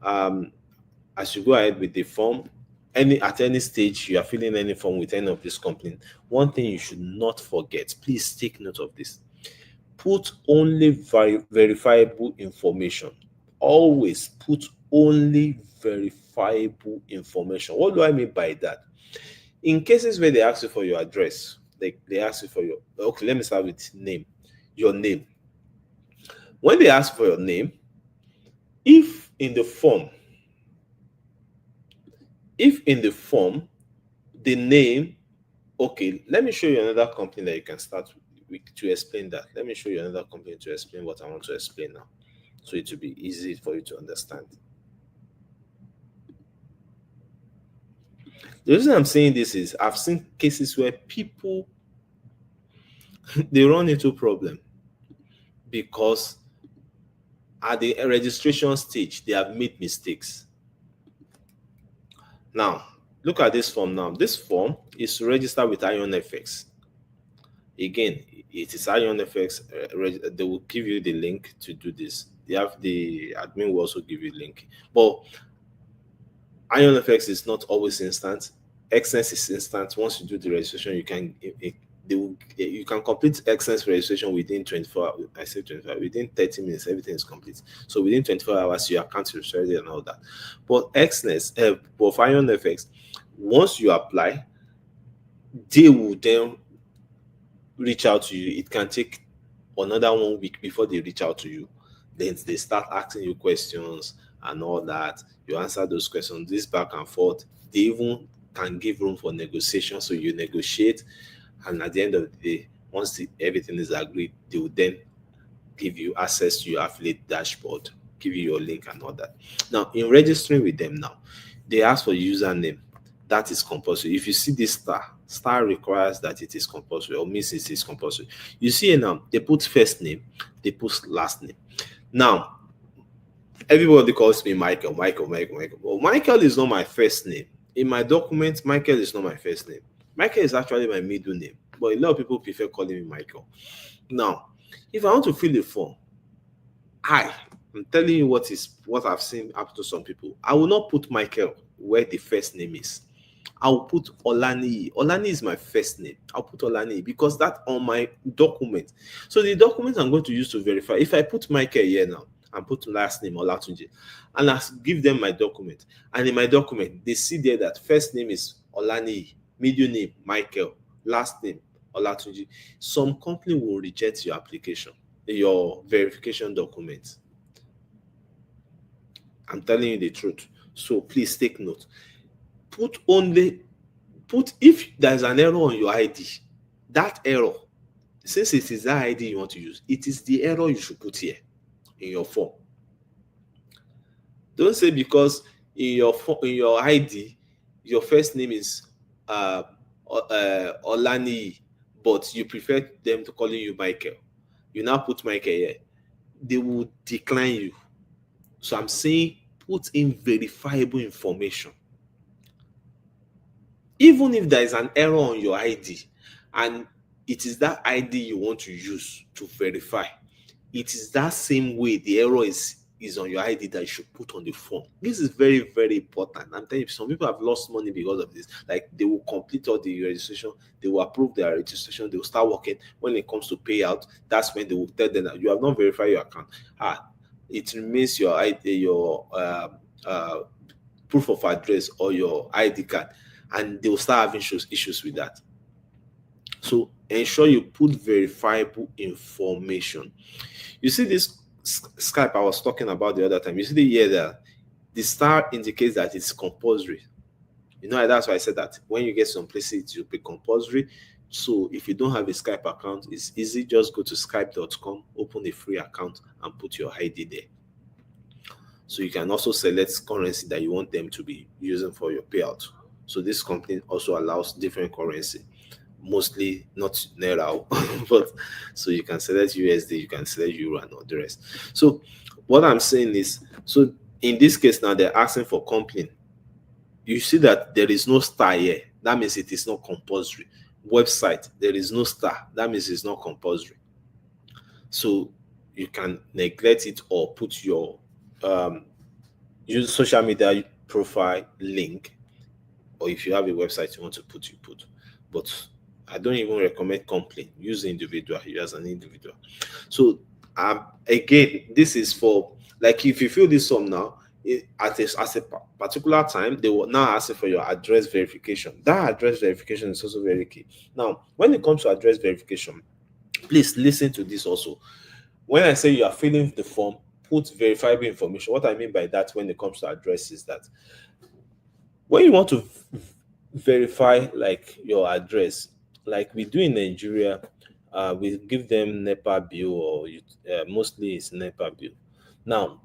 as you go ahead with the form, at any stage you are filling any form with any of this company, one thing you should not forget, please take note of this. Put only verifiable information. Always put only verifiable information. What do I mean by that? In cases where they ask you for your address, they ask you for okay, let me start with your name. When they ask for your name, if in the form, the name, okay, let me show you another company that you can start with to explain that. Let me show you another company to explain what I want to explain now, so it will be easy for you to understand. The reason I'm saying this is I've seen cases where people they run into problem because at the registration stage they have made mistakes. Now, look at this form now. This form is to register with IronFX. Again, it is IronFX. They will give you the link to do this. The admin will also give you a link. But IronFX is not always instant. Xness is instant. Once you do the registration, you can complete Xness registration within 24 hours. I say 24, within 30 minutes, everything is complete. So within 24 hours, your account is ready and all that. But Xness, for IronFX, once you apply, they will then reach out to you. It can take another 1 week before they reach out to you. Then they start asking you questions and all that. You answer those questions, this back and forth. They even can give room for negotiation, so you negotiate, and at the end of the day, once everything is agreed, they will then give you access to your affiliate dashboard, give you your link and all that. Now, in registering with them now, they ask for username. That is compulsory. If you see this star requires that it is compulsory, or means it is compulsory. You see now, they put first name, they put last name. Now, everybody calls me Michael. Well, Michael is not my first name. In my document, Michael is not my first name. Michael is actually my middle name, but a lot of people prefer calling me Michael. Now, if I want to fill a form, I'm telling you what I've seen up to some people. I will not put Michael where the first name is. I will put Olani. Olani is my first name. I'll put Olani because that's on my document. So the document I'm going to use to verify, if I put Michael here now and put last name Olatunji, and I give them my document, and in my document they see there that first name is Olani, middle name Michael, last name Olatunji, some company will reject your application, your verification document. I'm telling you the truth. So please take note. If there's an error on your ID, that error, since it is that ID you want to use, it is the error you should put here in your form. Don't say because in your ID, your first name is Olani, but you prefer them to calling you Michael. You now put Michael here. They will decline you. So I'm saying put in verifiable information. Even if there is an error on your ID and it is that ID you want to use to verify, it is that same way the error is is on your ID that you should put on the form. This is very, very important. I'm telling you, some people have lost money because of this. Like, they will complete all the registration, they will approve their registration, they will start working. When it comes to payout, that's when they will tell them that you have not verified your account. It remains your ID, your proof of address or your ID card, and they will start having issues with that. So ensure you put verifiable information. You see this Skype I was talking about the other time. You see the year there, the star indicates that it's compulsory. You know, that's why I said that when you get some places it will be compulsory. So if you don't have a Skype account, it's easy. Just go to skype.com, open a free account, and put your ID there. So you can also select currency that you want them to be using for your payout. So this company also allows different currency, mostly not Naira, but so you can select USD, you can select Euro and all the rest. So what I'm saying is, so in this case now they're asking for company. You see that there is no star here. That means it is not compulsory. Website, there is no star. That means it's not compulsory. So you can neglect it or put your use social media profile link, or if you have a website you want to put, you put. But I don't even recommend company. Use individual. You as an individual. So again, this is for, like, if you fill this form now, at a particular time, they will now ask you for your address verification. That address verification is also very key. Now, when it comes to address verification, please listen to this also. When I say you are filling the form, put verifiable information. What I mean by that when it comes to address is that when you want to verify like your address, like we do in Nigeria, we give them NEPA bill, or mostly it's NEPA bill. Now,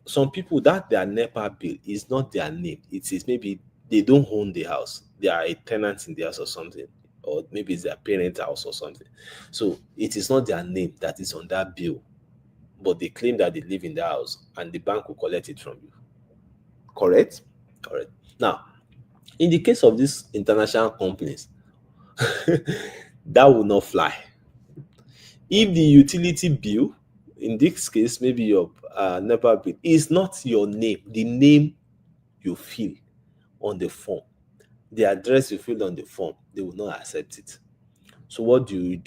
some people, that their NEPA bill is not their name. It is maybe they don't own the house. They are a tenant in the house or something, or maybe it's their parents' house or something. So it is not their name that is on that bill, but they claim that they live in the house and the bank will collect it from you. Correct? Correct. Now, in the case of these international companies, that will not fly. If the utility bill, in this case, maybe your NEPA bill, is not your name, the name you fill on the form, the address you fill on the form, they will not accept it. So what do?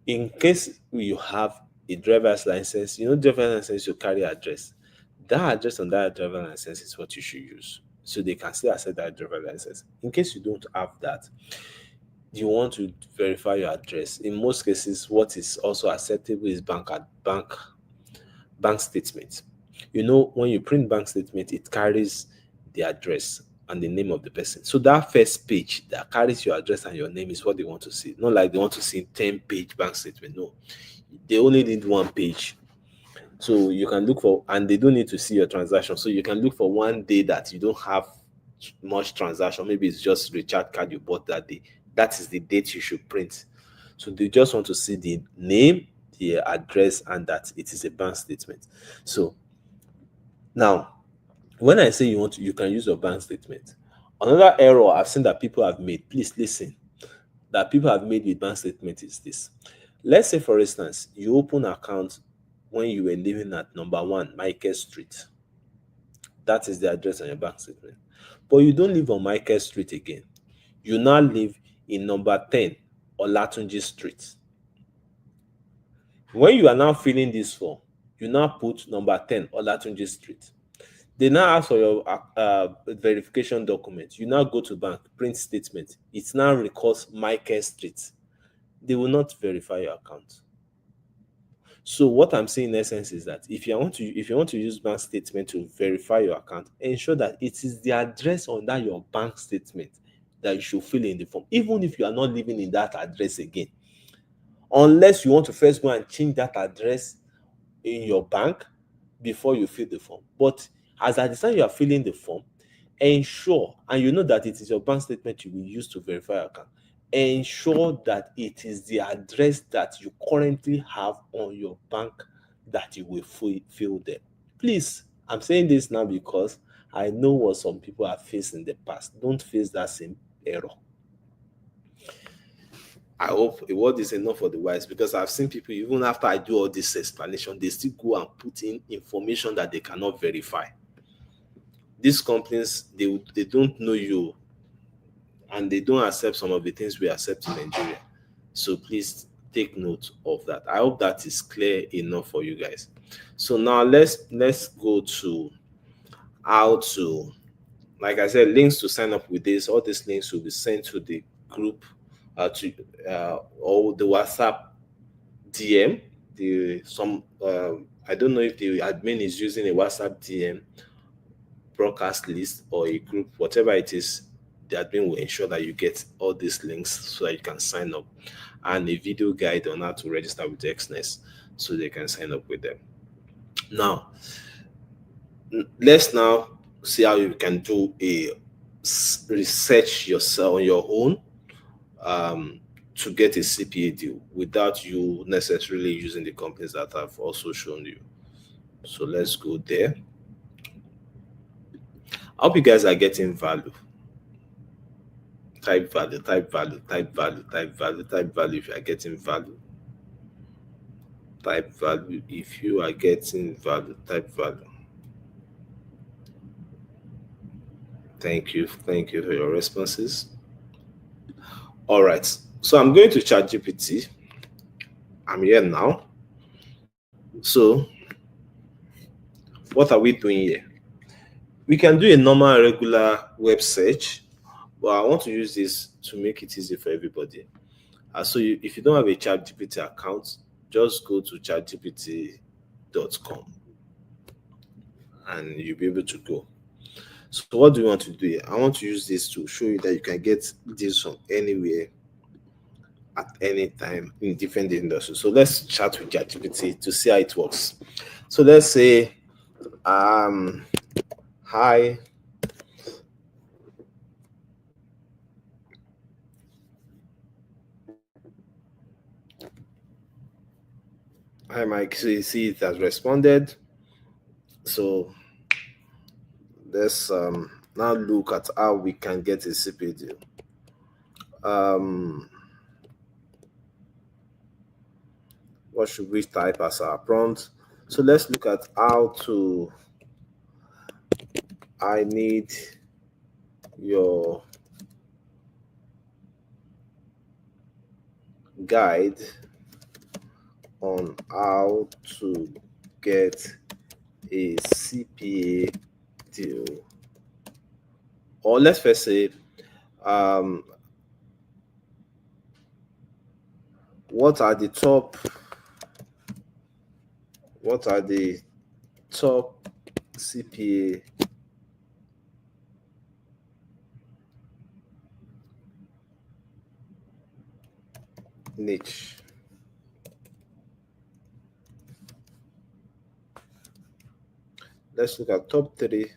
In case you have a driver's license, driver's license you carry address. That address on that driver's license is what you should use. So they can still accept that driver's license. In case you don't have that, you want to verify your address. In most cases, what is also acceptable is bank statement. When you print bank statement, it carries the address and the name of the person. So that first page that carries your address and your name is what they want to see. Not like they want to see 10-page bank statement. No, they only need one page. So you can look for, and they don't need to see your transaction. So you can look for one day that you don't have much transaction. Maybe it's just recharge card you bought that day. That is the date you should print. So they just want to see the name, the address, and that it is a bank statement. So now, when I say you can use your bank statement, another error I've seen that people have made, please listen, that people have made with bank statement is this. Let's say, for instance, you open an account when you were living at number 1 Michael Street. That is the address on your bank statement. But you don't live on Michael Street again. You now live in number 10 Olatunji Street. When you are now filling this form, you now put number 10 Olatunji Street. They now ask for your verification document. You now go to bank, print statement. It now records Michael Street. They will not verify your account. So what I'm saying in essence is that if you want to use bank statement to verify your account, ensure that it is the address under your bank statement that you should fill in the form, even if you are not living in that address again. Unless you want to first go and change that address in your bank before you fill the form. But as at the time you are filling the form, ensure, and you know that it is your bank statement you will use to verify your account, ensure that it is the address that you currently have on your bank that you will fill there. Please, I'm saying this now because I know what some people have faced in the past. Don't face that same error. I hope a word is enough for the wise, because I've seen people, even after I do all this explanation, they still go and put in information that they cannot verify. These companies, they don't know you, and they don't accept some of the things we accept in Nigeria. So please take note of that. I hope that is clear enough for you guys. So now let's go to how to, like I said, links to sign up with this. All these links will be sent to the group, to or the WhatsApp DM. The some I don't know if the admin is using a WhatsApp DM broadcast list or a group, whatever it is. The admin will ensure that you get all these links so that you can sign up, and a video guide on how to register with XNES so they can sign up with them. Now, let's now see how you can do a research yourself on your own, to get a CPA deal without you necessarily using the companies that I've also shown you. So let's go there. I hope you guys are getting value. Type value, type value, type value, type value, type value if you are getting value. Type value if you are getting value. Type value. Thank you for your responses. All right, so I'm going to ChatGPT. I'm here now. So what are we doing here? We can do a normal regular web search, but I want to use this to make it easy for everybody. So if you don't have a ChatGPT account, just go to chatgpt.com and you'll be able to go. So what do you want to do here? I want to use this to show you that you can get this from anywhere at any time in different industries. So let's chat with ChatGPT to see how it works. So let's say, hi, Mike. So you see it has responded. So let's now look at how we can get a CPA deal. What should we type as our prompt? So let's look at how to, I need your guide on how to get a CPA deal. Or let's first say, what are the top CPA niche? Let's look at top 3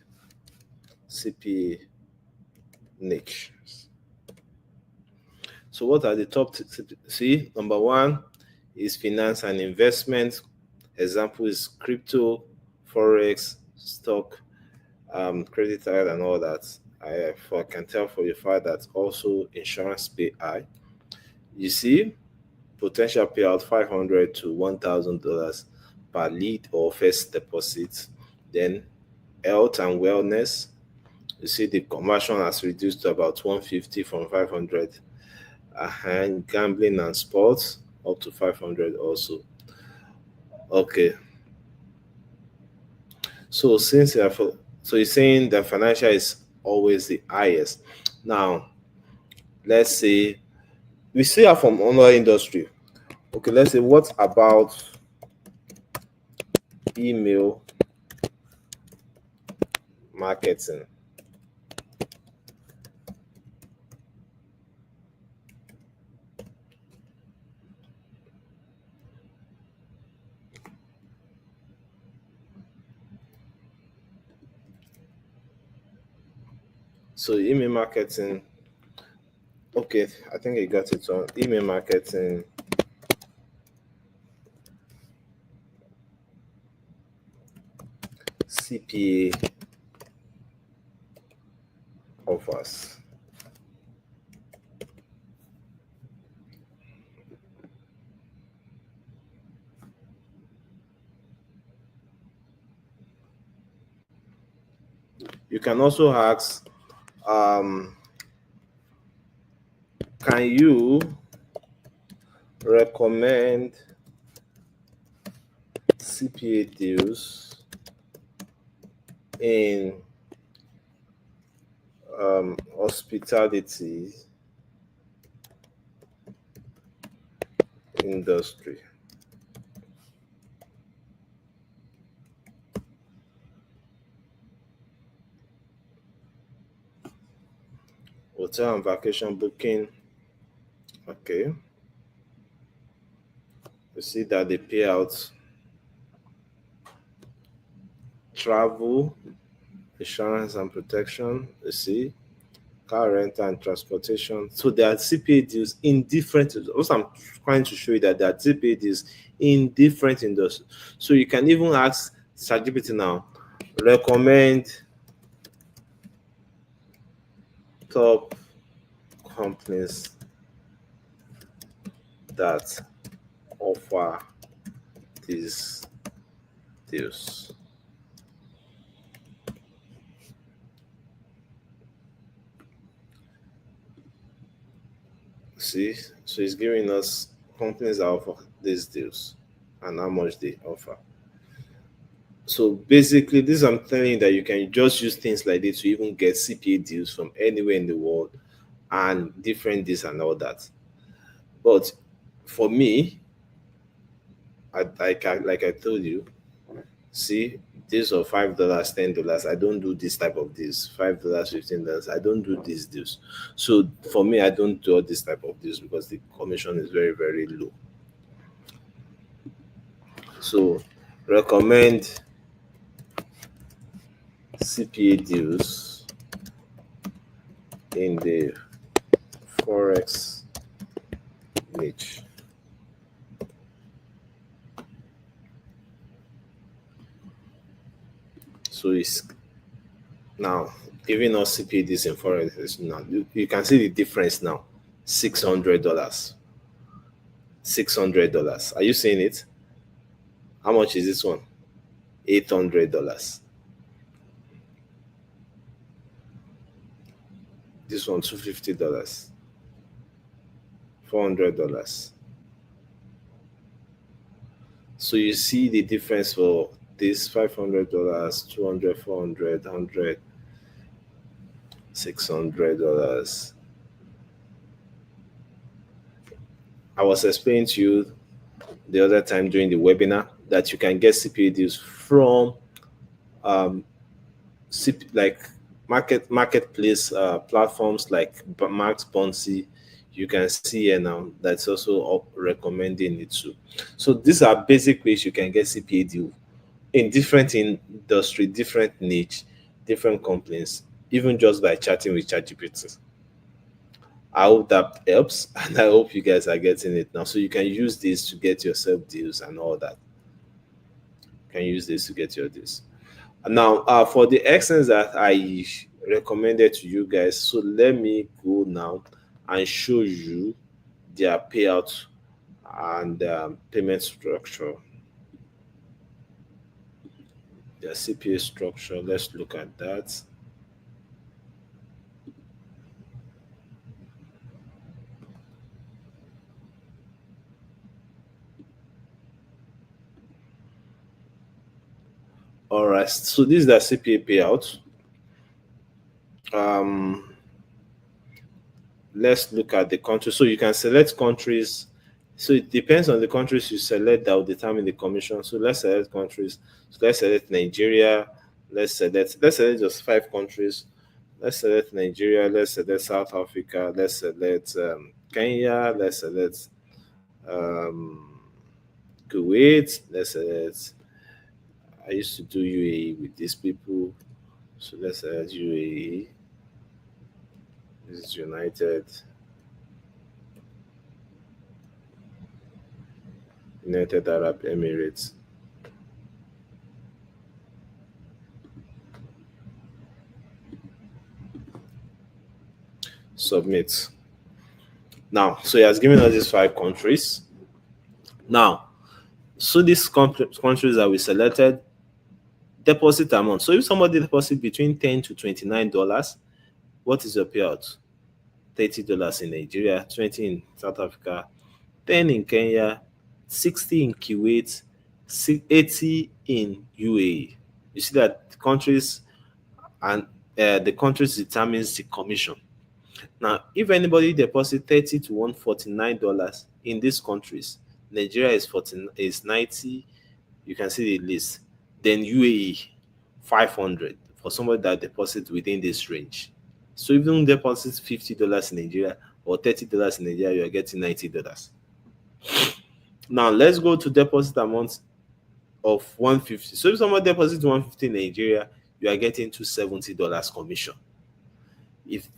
CPA niches. So what are the top? See, number 1 is finance and investment. Example is crypto, forex, stock, credit card, and all that. I can tell for a fact that also insurance pay high. You see, potential payout $500 to $1,000 per lead or first deposit. Then health and wellness. You see the conversion has reduced to about 150 from 500. And gambling and sports up to 500 also. Okay. So since you're saying that financial is always the highest. Now, let's say we see her from another industry. Okay, let's say, what about email marketing? So email marketing. Okay, I think I got it on email marketing. CPA offers. You can also ask, can you recommend CPA deals in hospitality industry? Hotel and vacation booking. Okay. You see that they pay out travel, insurance and protection. You see, car rental and transportation. So there are CPA deals in different. Also, I'm trying to show you that there are CPA deals in different industries. So you can even ask ChatGPT now, recommend top companies that offer these deals. See, so it's giving us companies that offer these deals and how much they offer. So basically, this I'm telling you that you can just use things like this to even get CPA deals from anywhere in the world and different this and all that. But for me, like I told you, see, this of $5, $10. I don't do this type of deals. $5, $15. I don't do these deals. So for me, I don't do this type of deals because the commission is very, very low. So recommend CPA deals in the forex niche. So it's now giving us CPA deals in forex. Now you can see the difference now. $600. $600. Are you seeing it? How much is this one? $800. This one $250. $400. So you see the difference for this $500, 200, 400, 100, $600. I was explaining to you the other time during the webinar that you can get CPA deals from like marketplace platforms like Max Bonsi. You can see here now that's also recommending it too. So these are basic ways you can get CPA deal in different industry, different niche, different companies, even just by chatting with ChatGPT. I hope that helps, and I hope you guys are getting it now. So you can use this to get yourself deals and all that. You can use this to get your deals. Now, for the excellence that I recommended to you guys, so let me go now and show you their payout and payment structure. Their CPA structure. Let's look at that. All right. So this is the CPA payout. Let's look at the country. So you can select countries. So it depends on the countries you select that will determine the commission. So let's select countries. So let's select Nigeria. Let's select just 5 countries. Let's select Nigeria. Let's select South Africa. Let's select Kenya. Let's select Kuwait. Let's select. I used to do UAE with these people. So let's select UAE. This is United Arab Emirates. Submit. Now, so he has given us these 5 countries. Now, so these countries that we selected, Deposit amount. So if somebody deposit between $10 to $29, what is your payout? $30 in Nigeria, 20 in South Africa, 10 in Kenya, 60 in Kuwait, 80 in UAE. You see that the countries and the countries determines the commission. Now, if anybody deposit $30 to $149 in these countries, Nigeria is 14 is 90. You can see the list. Then UAE 500 for somebody that deposits within this range. So if you deposit $50 in Nigeria or $30 in Nigeria, you are getting $90. Now let's go to deposit amount of 150. So if someone deposits 150 in Nigeria, you are getting $270 commission. If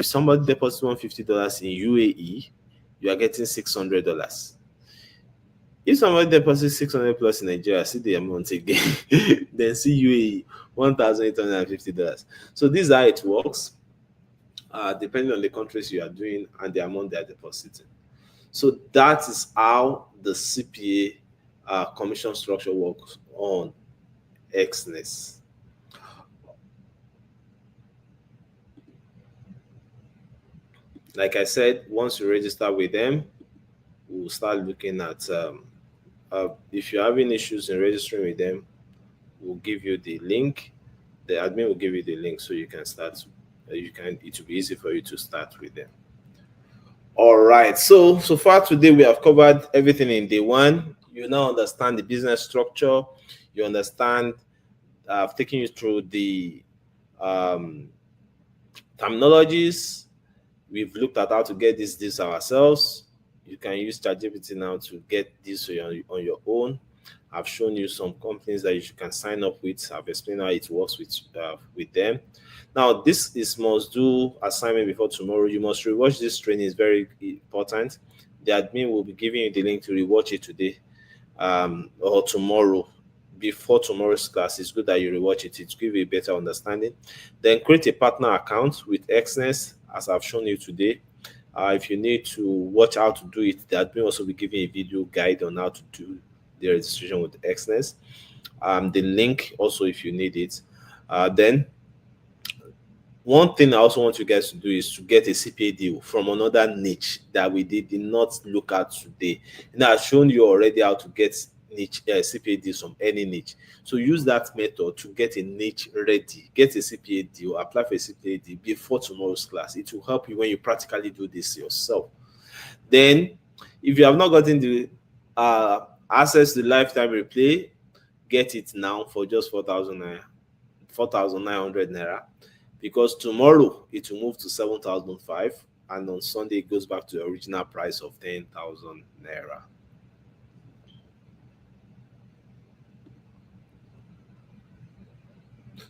somebody deposits $150 in UAE, you are getting $600. If somebody deposits 600 plus in Nigeria, see the amount again. Then see UAE $1,850. So this is how it works, depending on the countries you are doing and the amount they are depositing. So that is how the CPA commission structure works on Xness. Like I said, once you register with them, we'll start looking at if you're having issues in registering with them, we'll give you the link. The admin will give you the link so you can start. It will be easy for you to start with them. All right. So far today we have covered everything in day one. You now understand the business structure. You understand. I've taken you through the terminologies. We've looked at how to get this ourselves. You can use ChatGPT now to get this on your own. I've shown you some companies that you can sign up with. I've explained how it works with them. Now, this is must do assignment before tomorrow. You must rewatch this training. It's very important. The admin will be giving you the link to rewatch it today or tomorrow. Before tomorrow's class, it's good that you rewatch it. It gives you a better understanding. Then create a partner account with Xness, as I've shown you today. If you need to watch how to do it, the admin also be giving a video guide on how to do the registration with Xness. The link also, if you need it. Then one thing I also want you guys to do is to get a CPA deal from another niche that we did not look at today. Now I've shown you already how to get niche CPA deals from any niche. So use that method to get a niche ready. Get a CPA deal, apply for a CPA deal before tomorrow's class. It will help you when you practically do this yourself. Then, if you have not gotten the access to lifetime replay, get it now for just 4,900 naira. Because tomorrow it will move to 7,500, and on Sunday it goes back to the original price of 10,000 naira.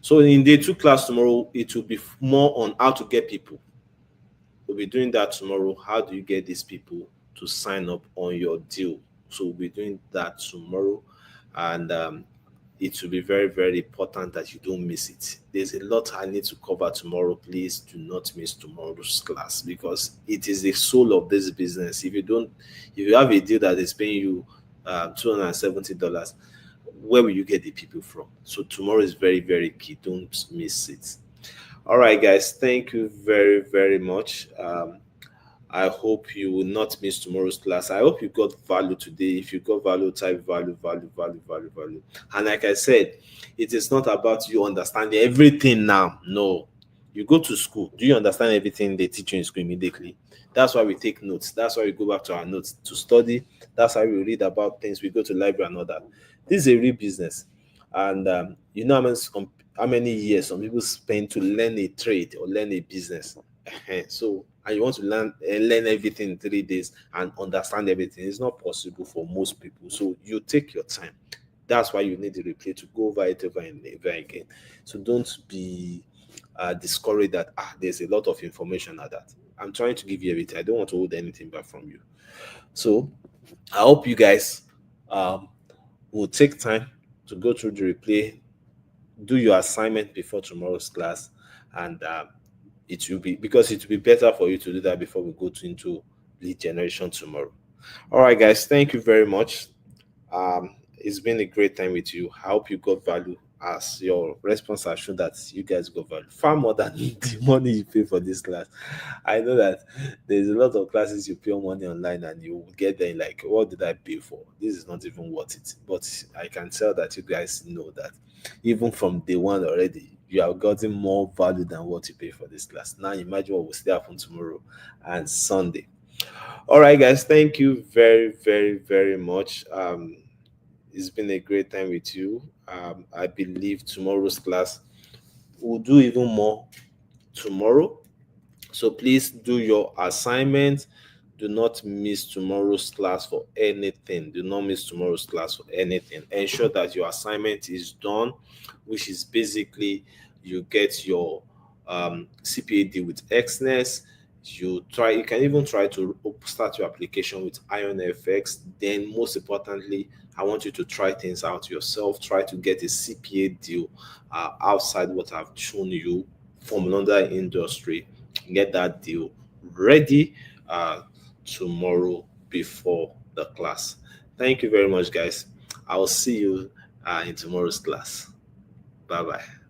So in day 2 class tomorrow, it will be more on how to get people. We'll be doing that tomorrow. How do you get these people to sign up on your deal? So we'll be doing that tomorrow, and it will be very, very important that you don't miss it. There's a lot I need to cover tomorrow. Please do not miss tomorrow's class, because it is the soul of this business. If you have a deal that is paying you $270, where will you get the people from? So tomorrow is very, very key. Don't miss it. All right, guys. Thank you very, very much. I hope you will not miss tomorrow's class. I hope you got value today. If you got value, type value, value, value, value, value. And like I said, it is not about you understanding everything now. No. You go to school. Do you understand everything they teach you in school immediately? That's why we take notes. That's why we go back to our notes to study. That's why we read about things. We go to library and all that. This is a real business. And you know how many years some people spend to learn a trade or learn a business. So, and you want to learn everything in 3 days and understand everything. It's not possible for most people. So you take your time. That's why you need the replay to go over it over and over again. So don't be discouraged that there's a lot of information at that. I'm trying to give you everything. I don't want to hold anything back from you. So I hope you guys will take time to go through the replay, do your assignment before tomorrow's class, and it will be better for you to do that before we go into lead generation tomorrow. All right, guys, thank you very much. It's been a great time with you. I hope you got value as your response has shown that you guys go value far more than the money you pay for this class. I know that there's a lot of classes you pay money online and you will get there like, what did I pay for? This is not even worth it. But I can tell that you guys know that even from day one already, you have gotten more value than what you pay for this class. Now imagine what will still happen tomorrow and Sunday. All right, guys, thank you very, very, very much. It's been a great time with you. I believe tomorrow's class will do even more tomorrow. So please do your assignment. Do not miss tomorrow's class for anything. Do not miss tomorrow's class for anything. Ensure that your assignment is done, which is basically you get your CPA deal with Xness. You can even try to start your application with Ion FX. Then most importantly, I want you to try things out yourself. Try to get a CPA deal outside what I've shown you from another industry. Get that deal ready tomorrow before the class. Thank you very much, guys. I will see you in tomorrow's class. Bye bye.